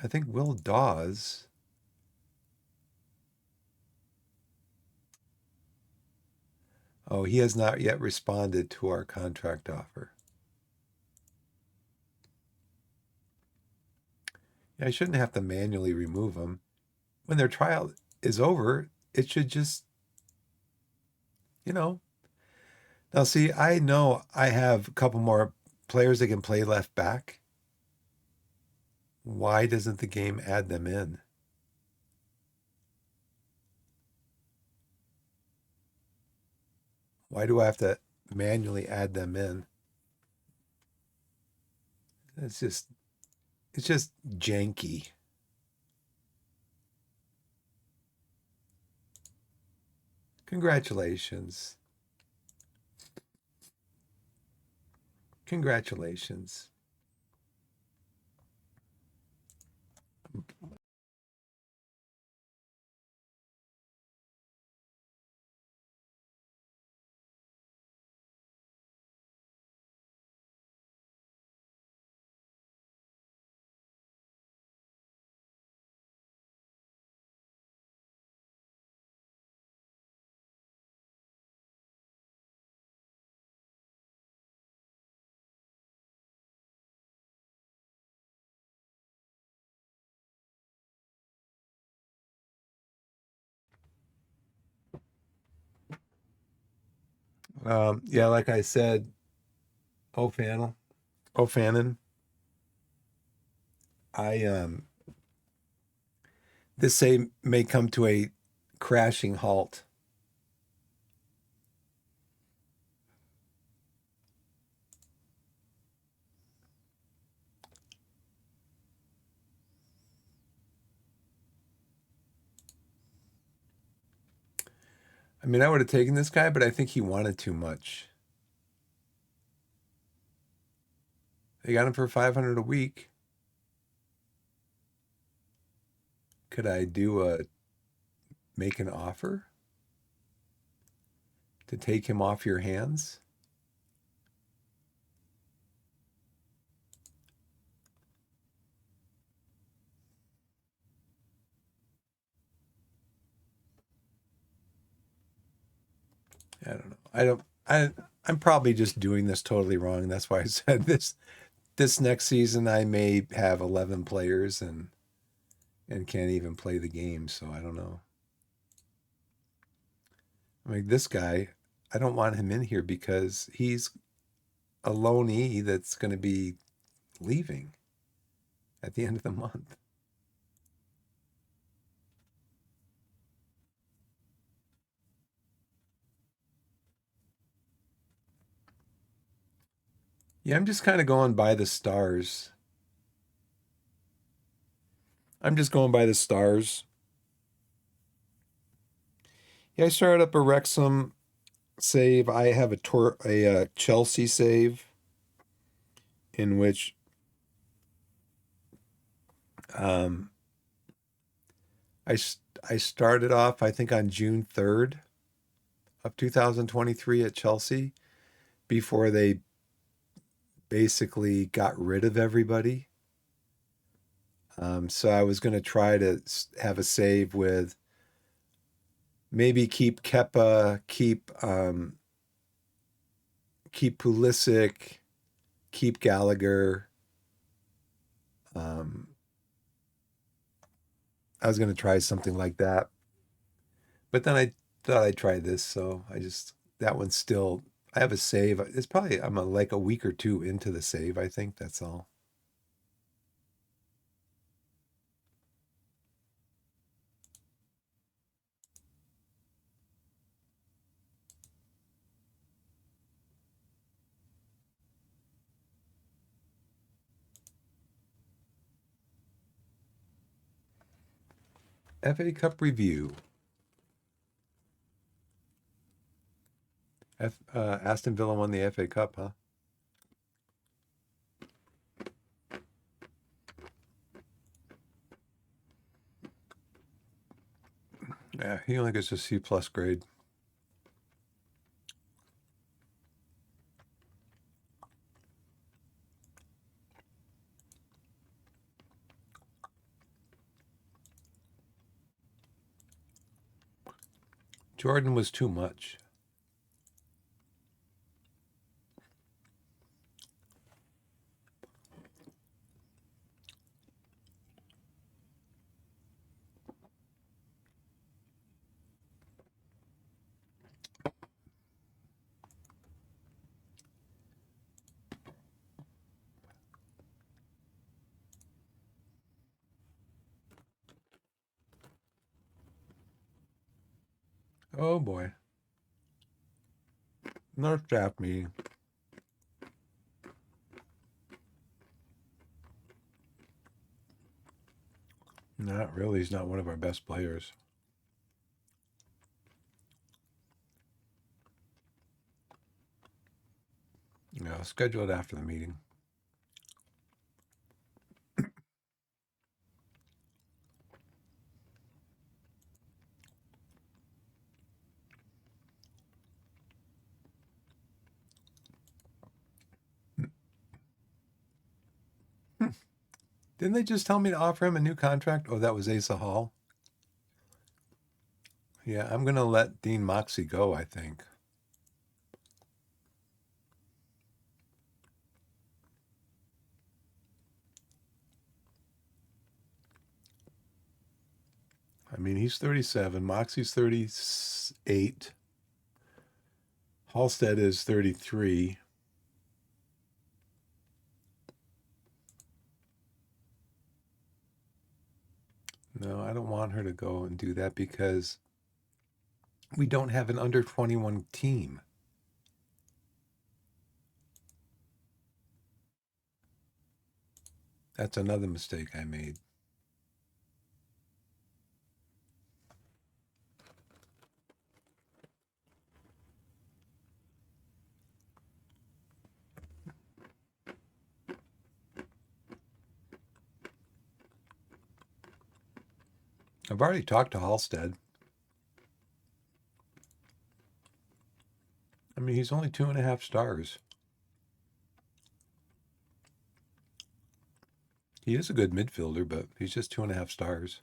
I think Will Dawes. Oh, he has not yet responded to our contract offer. Yeah, I shouldn't have to manually remove them. When their trial is over, it should just, you know. Now, see, I know I have a couple more players that can play left back. Why doesn't the game add them in? Why do I have to manually add them in? It's just it's just janky. Congratulations. Congratulations. Yeah, like I said, O'Fannel, O'Fannin, I may come to a crashing halt. I mean, I would have taken this guy, but I think he wanted too much. They got him for 500 a week. Could I make an offer to take him off your hands? I don't know. I'm probably just doing this totally wrong. That's why I said this next season I may have 11 players and can't even play the game, so I don't know. I mean, this guy, I don't want him in here because he's a loanee that's going to be leaving at the end of the month. Yeah, I'm just kind of going by the stars. I'm just going by the stars. Yeah, I started up a Wrexham save. I have a Chelsea save in which um, I started off, I think, on June 3rd of 2023 at Chelsea before they basically got rid of everybody. So I was going to try to have a save with maybe keep Kepa, keep Pulisic, keep Gallagher. Um, I was going to try something like that, but then I thought I'd try this, so that one's still. I have a save. It's probably like a week or two into the save. I think that's all. FA Cup review. Aston Villa won the FA Cup, huh? Yeah, he only gets a C plus grade. Jordan was too much. Oh boy. Another staff meeting. Not really. He's not one of our best players. No, schedule it after the meeting. Didn't they just tell me to offer him a new contract? Oh, that was Asa Hall. Yeah, I'm going to let Dean Moxey go, I think. I mean, he's 37. Moxey's 38. Halstead is 33. No, I don't want her to go and do that because we don't have an under 21 team. That's another mistake I made. I've already talked to Halstead. I mean, he's only 2.5 stars. He is a good midfielder, but he's just 2.5 stars.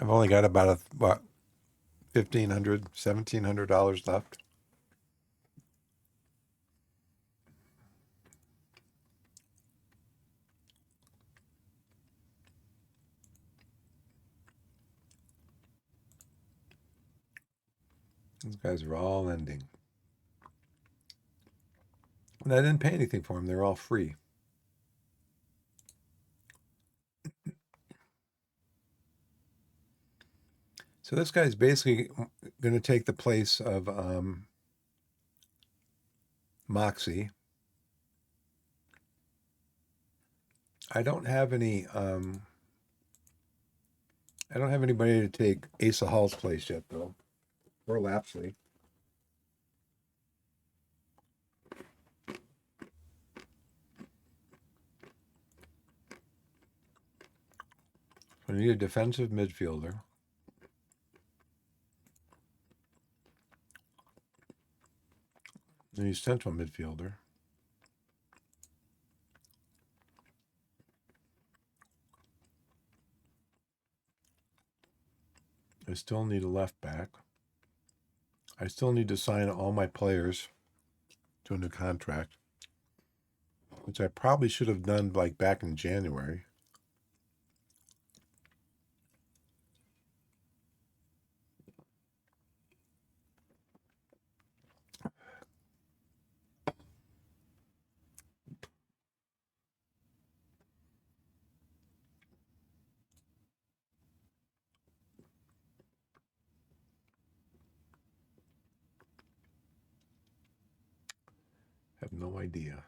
I've only got about $1,500, $1,700 left. These guys are all ending. And I didn't pay anything for them. They're all free. So this guy's basically going to take the place of Moxie. I don't have any. I don't have anybody to take Asa Hall's place yet, though, or Lapsley. I need a defensive midfielder. I need a central midfielder. I still need a left back. I still need to sign all my players to a new contract, which I probably should have done like back in January. Have no idea.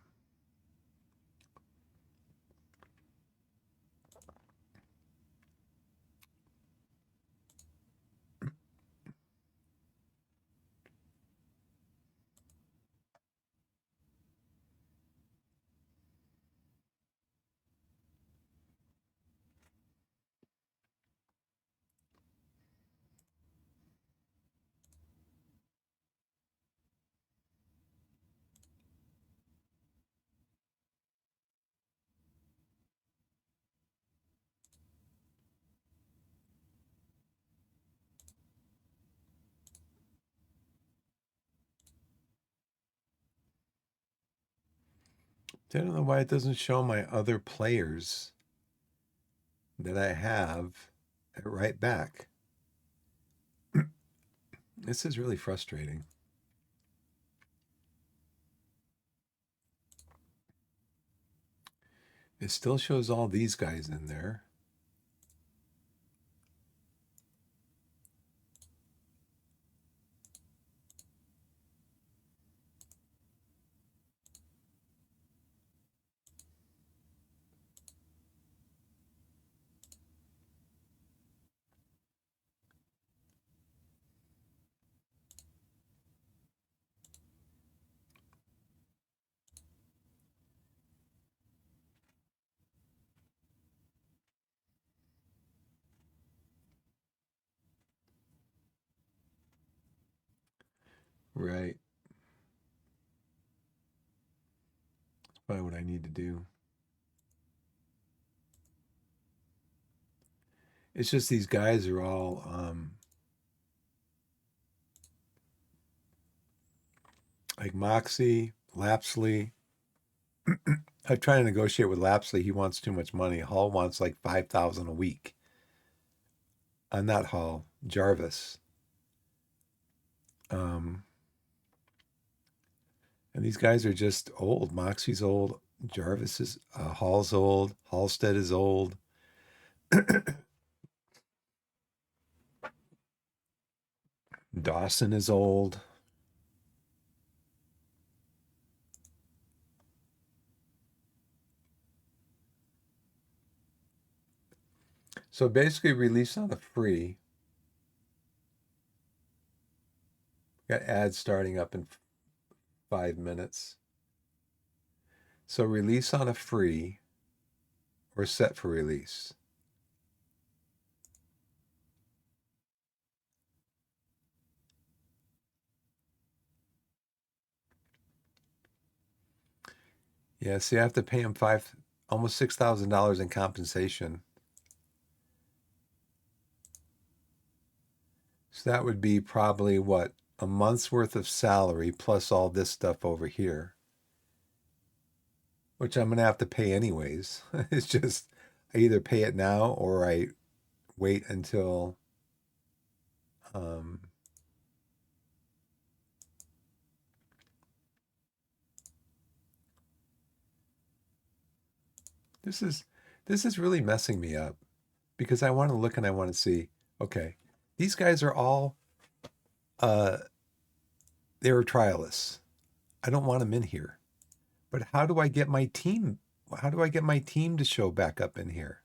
I don't know why it doesn't show my other players that I have at right back. This is really frustrating. It still shows all these guys in there. Right. That's probably what I need to do. It's just these guys are all like Moxie, Lapsley. I try to negotiate with Lapsley. He wants too much money. Hall wants like 5,000 a week. Not Hall, Jarvis. Um, and these guys are just old. Moxie's old. Jarvis is Hall's old. Halstead is old. Dawson is old. So basically, release on a free. Got ads starting up in 5 minutes. So release on a free or set for release. Yeah, see, I have to pay him almost $6,000 in compensation. So that would be probably what, a month's worth of salary plus all this stuff over here, which I'm going to have to pay anyways. It's just I either pay it now or I wait until This is this is really messing me up because I want to look and I want to see, okay, these guys are all uh they were trialists. I don't want them in here. But how do I get my team? How do I get my team to show back up in here?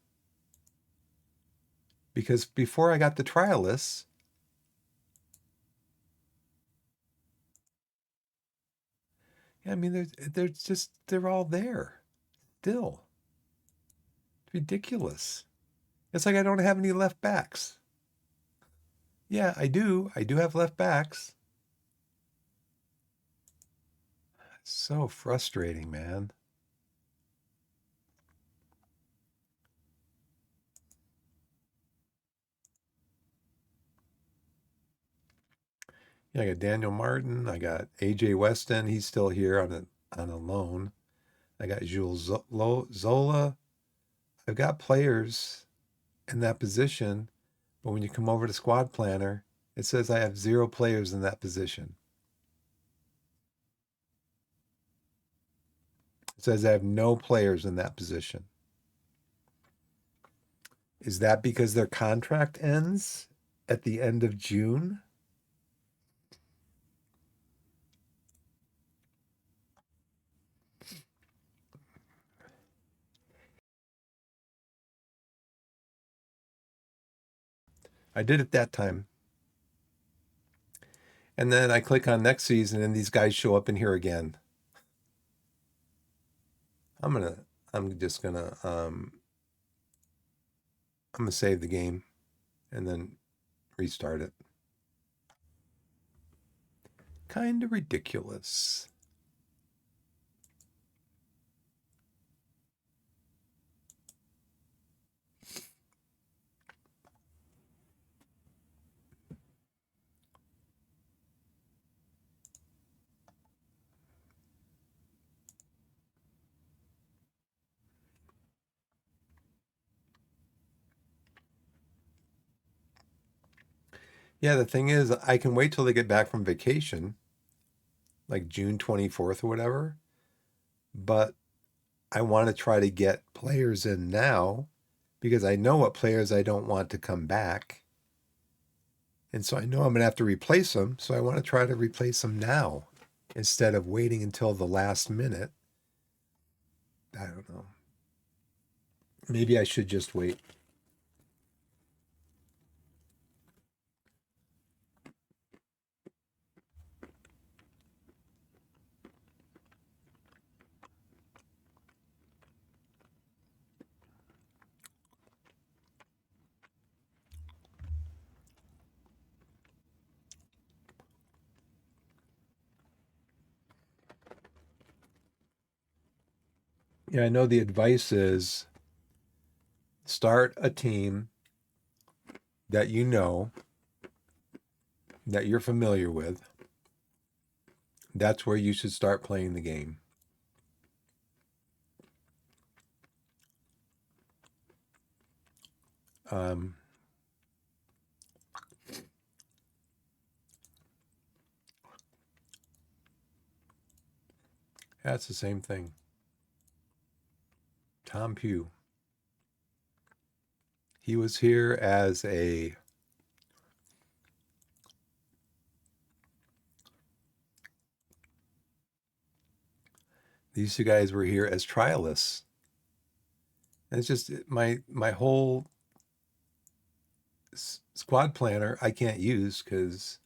Because before I got the trialists, yeah, I mean, they're all there still. It's ridiculous. It's like I don't have any left backs. Yeah, I do. I do have left backs. It's so frustrating, man. Yeah, I got Daniel Martin. I got AJ Weston. He's still here on a loan. I got Jules Zola. I've got players in that position, but when you come over to Squad Planner, it says I have 0 players in that position. It says I have no players in that position. Is that because their contract ends at the end of June? I did it that time. And then I click on next season and these guys show up in here again. I'm gonna I'm just gonna I'm gonna save the game and then restart it. Kind of ridiculous. Yeah, the thing is, I can wait till they get back from vacation, like June 24th or whatever, but I want to try to get players in now because I know what players I don't want to come back. And so I know I'm going to have to replace them. So I want to try to replace them now instead of waiting until the last minute. I don't know. Maybe I should just wait. Yeah, I know the advice is start a team that you know, that you're familiar with. That's where you should start playing the game. Um, that's the same thing. Tom Pugh. He was here as a these two guys were here as trialists. And it's just my whole squad planner I can't use because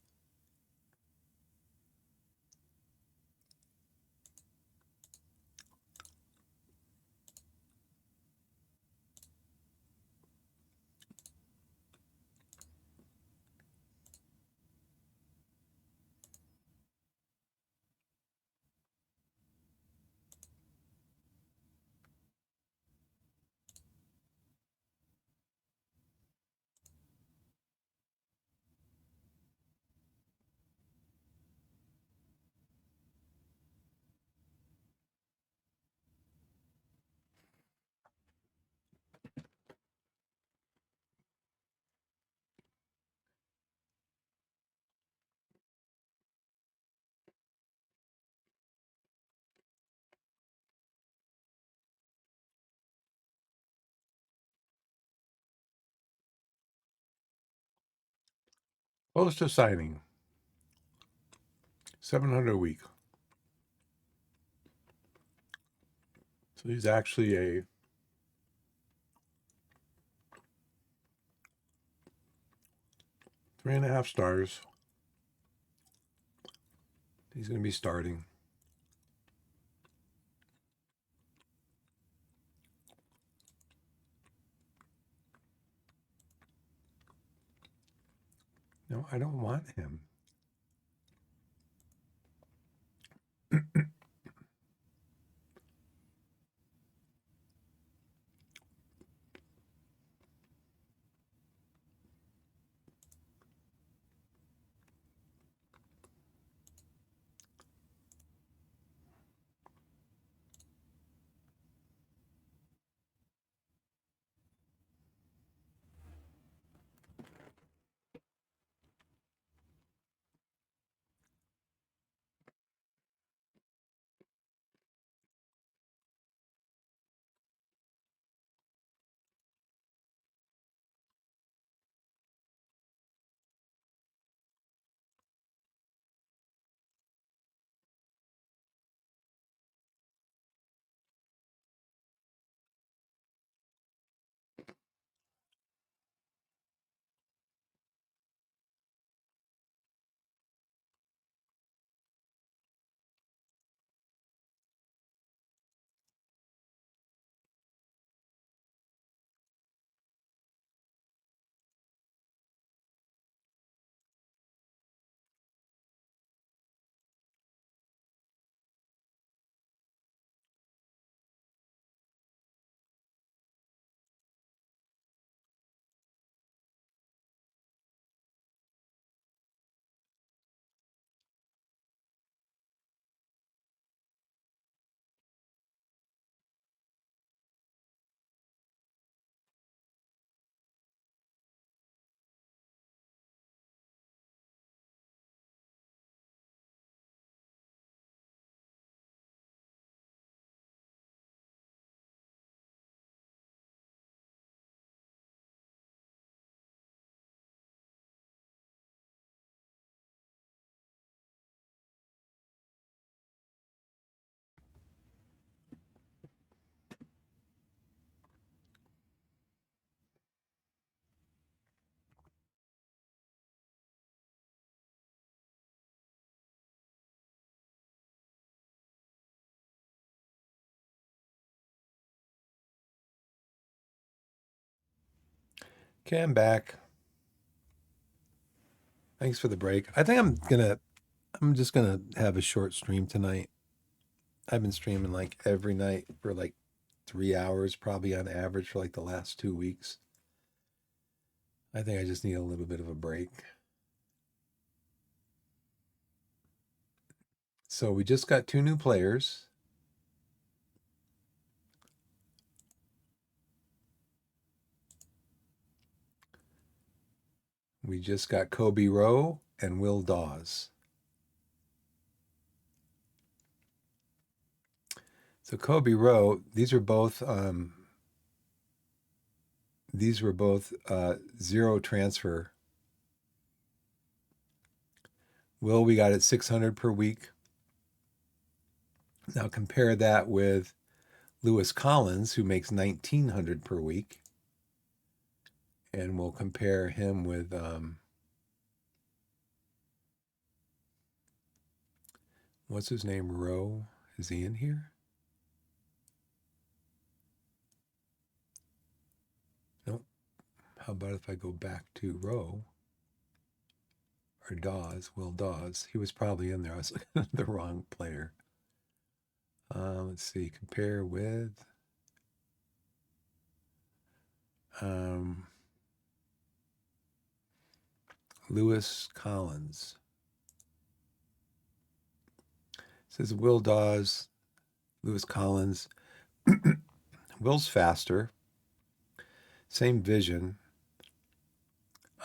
Close to signing. 700 a week. So he's actually a 3.5 stars. He's going to be starting. No, I don't want him. Okay, I'm back. Thanks for the break. I think I'm just gonna have a short stream tonight. I've been streaming like every night for like 3 hours, probably on average for like the last 2 weeks. I think I just need a little bit of a break. So we just got two new players. We just got Kobe Rowe and Will Dawes. So Kobe Rowe, these were both zero transfer. Will, we got at 600 per week. Now compare that with Lewis Collins, who makes 1,900 per week, and we'll compare him with what's his name? Rowe. Is he in here? Nope. How about if I go back to Rowe or Dawes? Will Dawes. He was probably in there. I was looking at the wrong player. Let's see. Compare with um, Lewis Collins. It says Will Dawes, Lewis Collins. Will's faster. Same vision.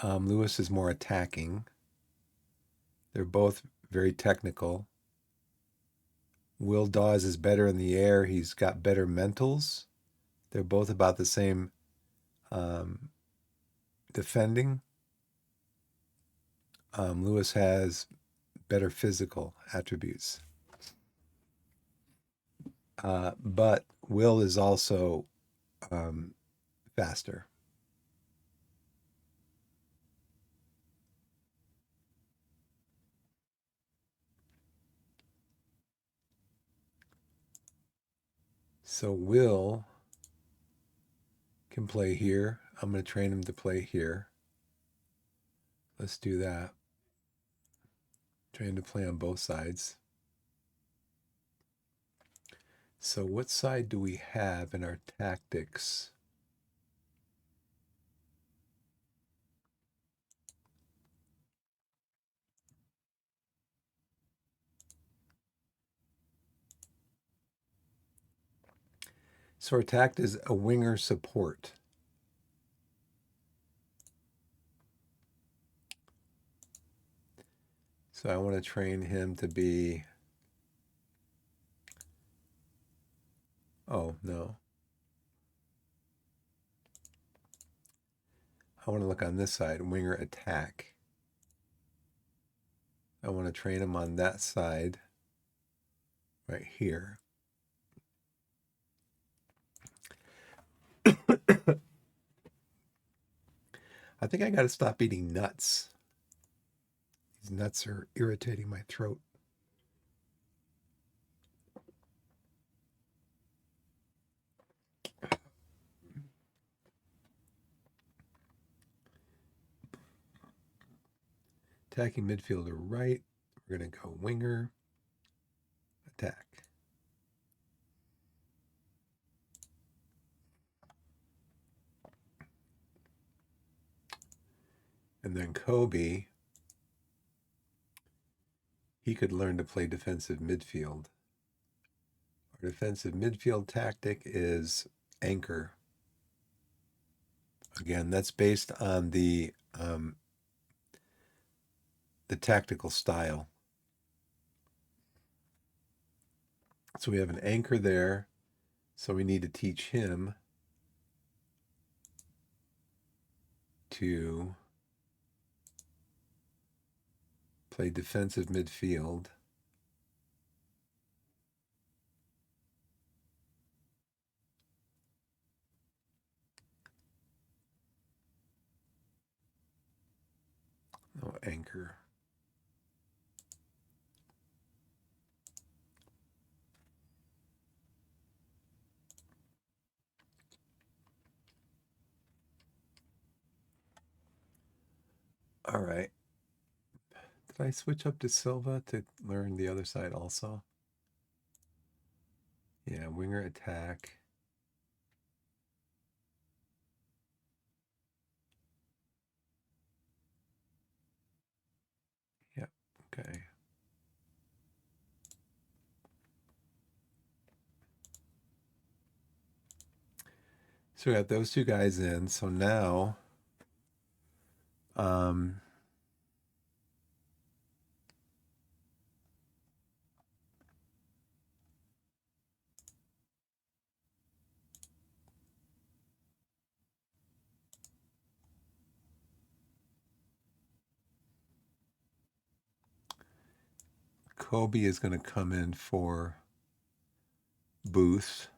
Lewis is more attacking. They're both very technical. Will Dawes is better in the air. He's got better mentals. They're both about the same defending. Lewis has better physical attributes. But Will is also faster. So Will can play here. I'm going to train him to play here. Let's do that. Train to play on both sides. So what side do we have in our tactics? So our tact is a winger support. So I want to train him to be, oh no. I want to look on this side, winger attack. I want to train him on that side right here. I think I got to stop eating nuts. These nuts are irritating my throat. Attacking midfielder right. We're going to go winger attack. And then Kobe, he could learn to play defensive midfield. Our defensive midfield tactic is anchor. Again, that's based on the tactical style. So we have an anchor there. So we need to teach him to play defensive midfield. Oh, anchor. All right. Did I switch up to Silva to learn the other side also? Yeah, winger attack. Yep, okay. So we got those two guys in. So now Kobe is going to come in for Booth.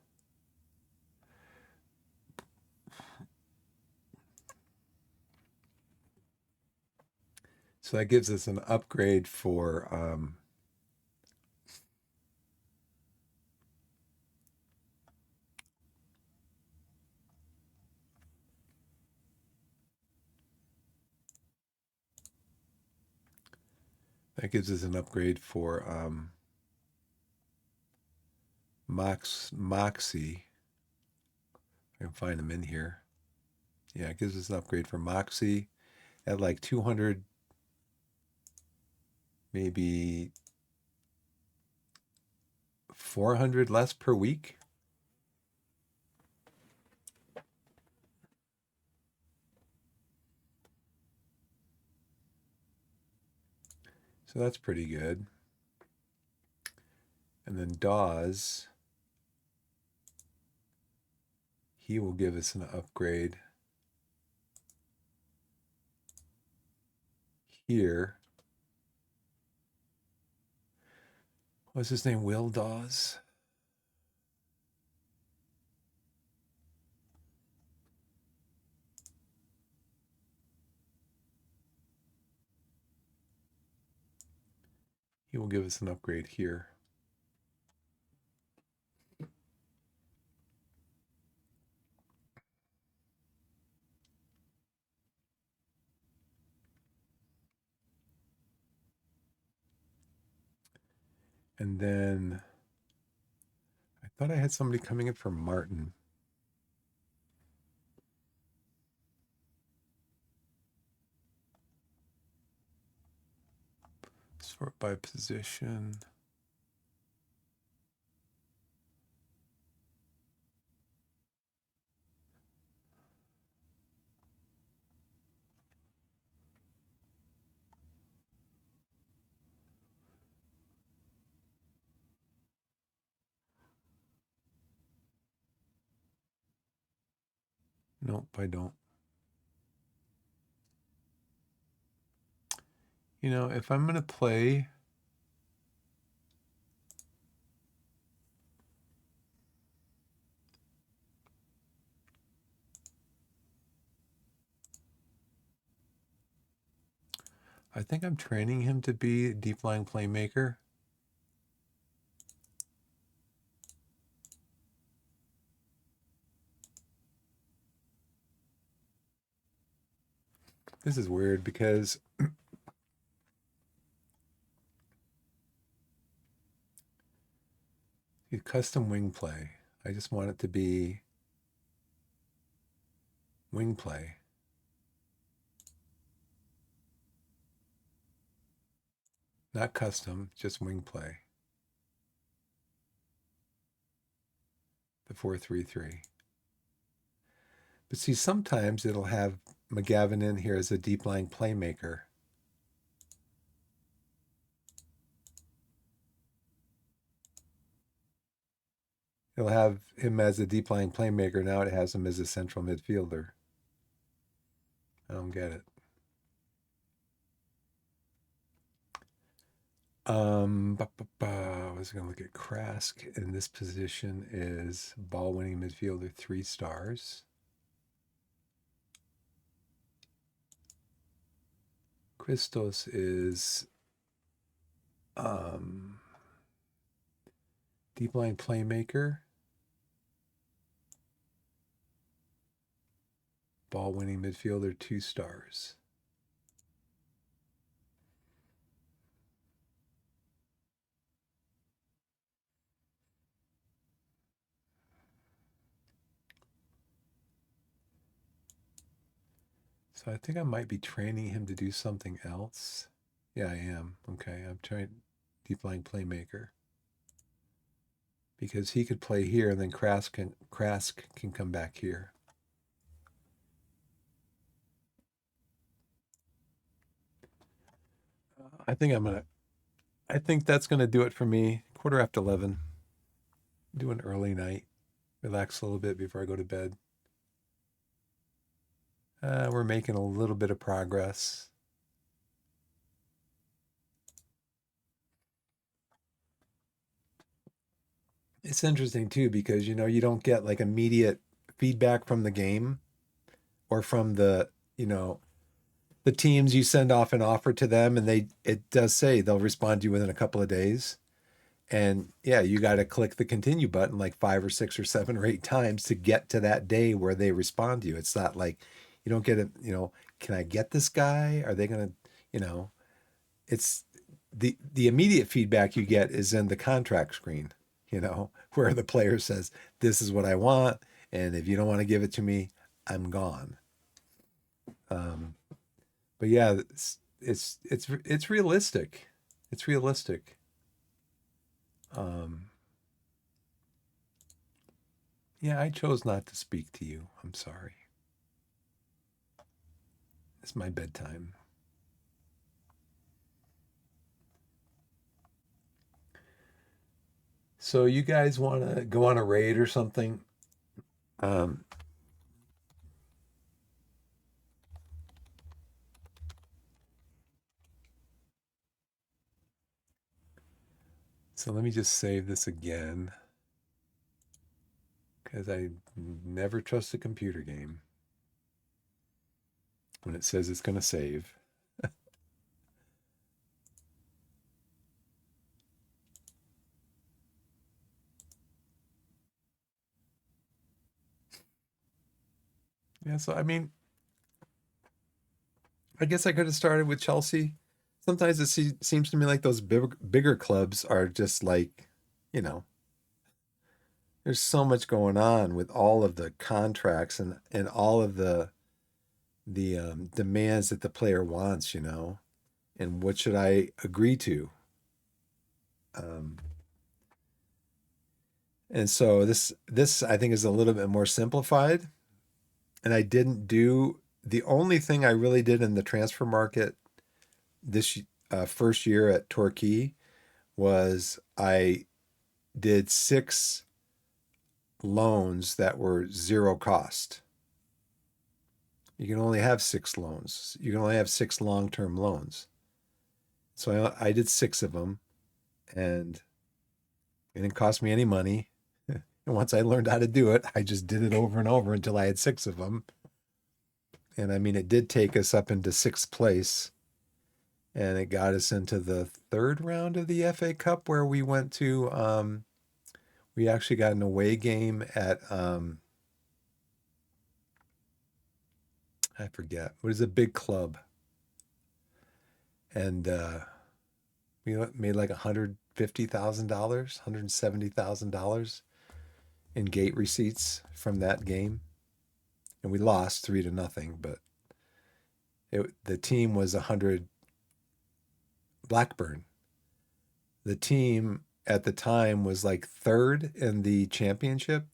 So that gives us an upgrade for Moxie. I can find him in here. Yeah, it gives us an upgrade for Moxie at like 200, maybe 400 less per week. So that's pretty good. And then Dawes, he will give us an upgrade here what's his name? Will Dawes. He will give us an upgrade here. And then I thought I had somebody coming in for Martin. Sort by position. Nope, I don't. You know, if I'm going to play, I think I'm training him to be a deep line playmaker. This is weird because custom wing play. I just want it to be wing play. Not custom, just wing play. The 4-3-3. But see, sometimes it'll have McGavin in here as a deep line playmaker. It'll have him as a deep line playmaker. Now it has him as a central midfielder. I don't get it. I was going to look at Krask, and this position is ball winning midfielder, 3 stars. Christos is deep line playmaker, ball winning midfielder, 2 stars. So I think I might be training him to do something else. Yeah, I am. Okay, I'm trying deep line playmaker. Because he could play here, and then Krask can come back here. I think that's gonna do it for me. 11:15. Do an early night. Relax a little bit before I go to bed. We're making a little bit of progress. It's interesting too because you know you don't get like immediate feedback from the game or from the the teams. You send off an offer to them and it does say they'll respond to you within a couple of days. And yeah, you got to click the continue button like 5 or 6 or 7 or 8 times to get to that day where they respond to you. It's not like you don't get it, can I get this guy? Are they going to, it's the immediate feedback you get is in the contract screen, where the player says, this is what I want. And if you don't want to give it to me, I'm gone. But yeah, it's realistic. It's realistic. Yeah, I chose not to speak to you. I'm sorry. It's my bedtime. So you guys want to go on a raid or something? So let me just save this again, because I never trust a computer game when it says it's going to save. Yeah, so I mean, I guess I could have started with Chelsea. Sometimes seems to me like those bigger clubs are just like, you know, there's so much going on with all of the contracts and all of the demands that the player wants, and what should I agree to? Um, and so this I think is a little bit more simplified. And I didn't do the only thing I really did in the transfer market this first year at Torquay was I did 6 loans that were zero cost. You can only have 6 loans. You can only have 6 long-term loans. So I did 6 of them, and it didn't cost me any money. And once I learned how to do it, I just did it over and over until I had 6 of them. And I mean, it did take us up into 6th place, and it got us into the 3rd round of the FA Cup, where we went to. We actually got an away game at I forget what is a big club, and we made like $150,000, $170,000 in gate receipts from that game, and we lost 3-0. But the team was 100 Blackburn. The team at the time was like 3rd in the championship.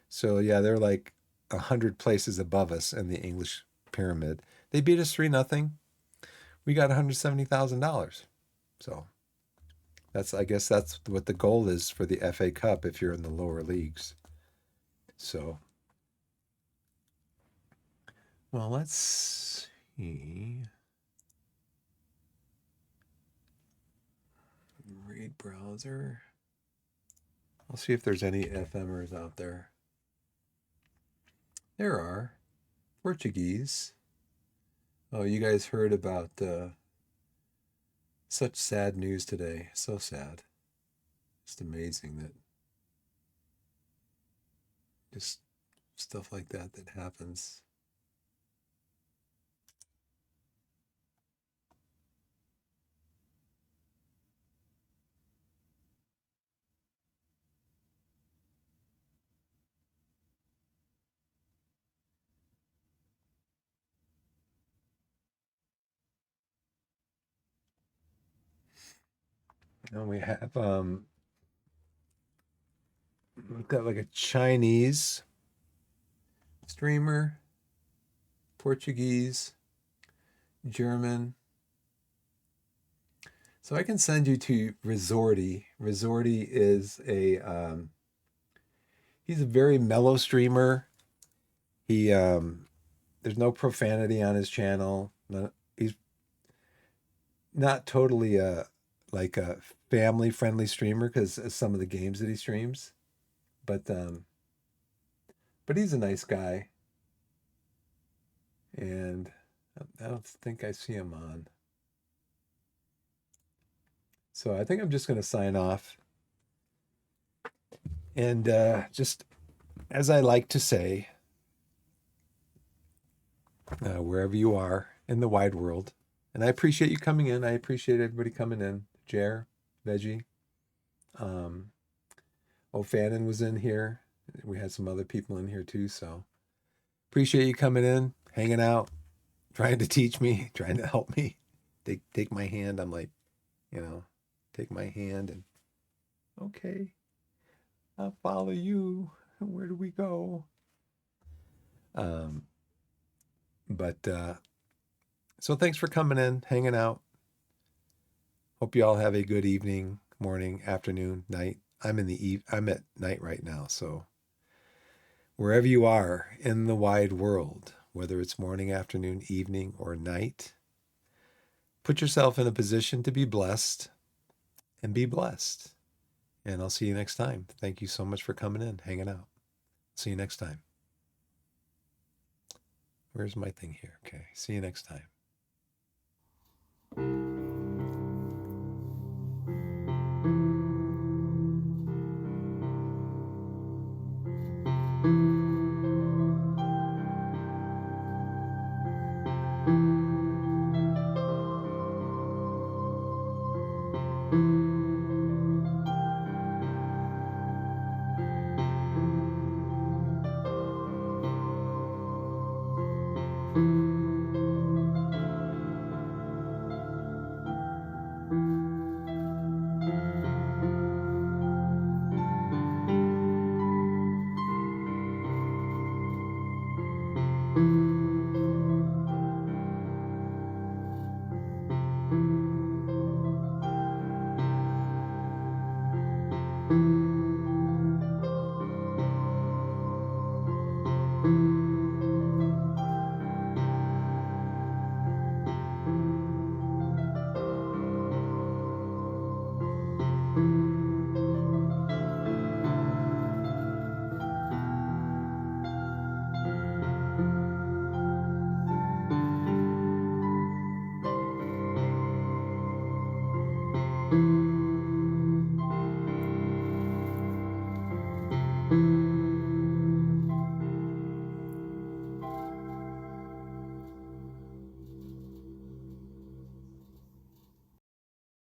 So yeah, they're like 100 places above us in the English pyramid. They beat us 3-0. We got $170,000. So I guess that's what the goal is for the FA Cup if you're in the lower leagues. So, well, let's see. Read browser. I'll see if there's any FMers out there. There are. Portuguese. Oh, you guys heard about such sad news today. So sad. Just amazing that just stuff like that happens. And we have we've got like a Chinese streamer, Portuguese, German. So I can send you to Resorty. Resorty is he's a very mellow streamer. He there's no profanity on his channel. He's not totally like a family friendly streamer because of some of the games that he streams, but he's a nice guy, and I don't think I see him on. So I think I'm just going to sign off. And just as I like to say, wherever you are in the wide world, and I appreciate you coming in. I appreciate everybody coming in. Jer, Veggie, O'Fannin was in here. We had some other people in here too. So appreciate you coming in, hanging out, trying to teach me, trying to help me. Take my hand. I'm like, take my hand and okay, I'll follow you. Where do we go? But so thanks for coming in, hanging out. Hope you all have a good evening, morning, afternoon, night. I'm at night right now, so wherever you are in the wide world, whether it's morning, afternoon, evening, or night, put yourself in a position to be blessed and be blessed. And I'll see you next time. Thank you so much for coming in, hanging out. See you next time. Where's my thing here? Okay. See you next time.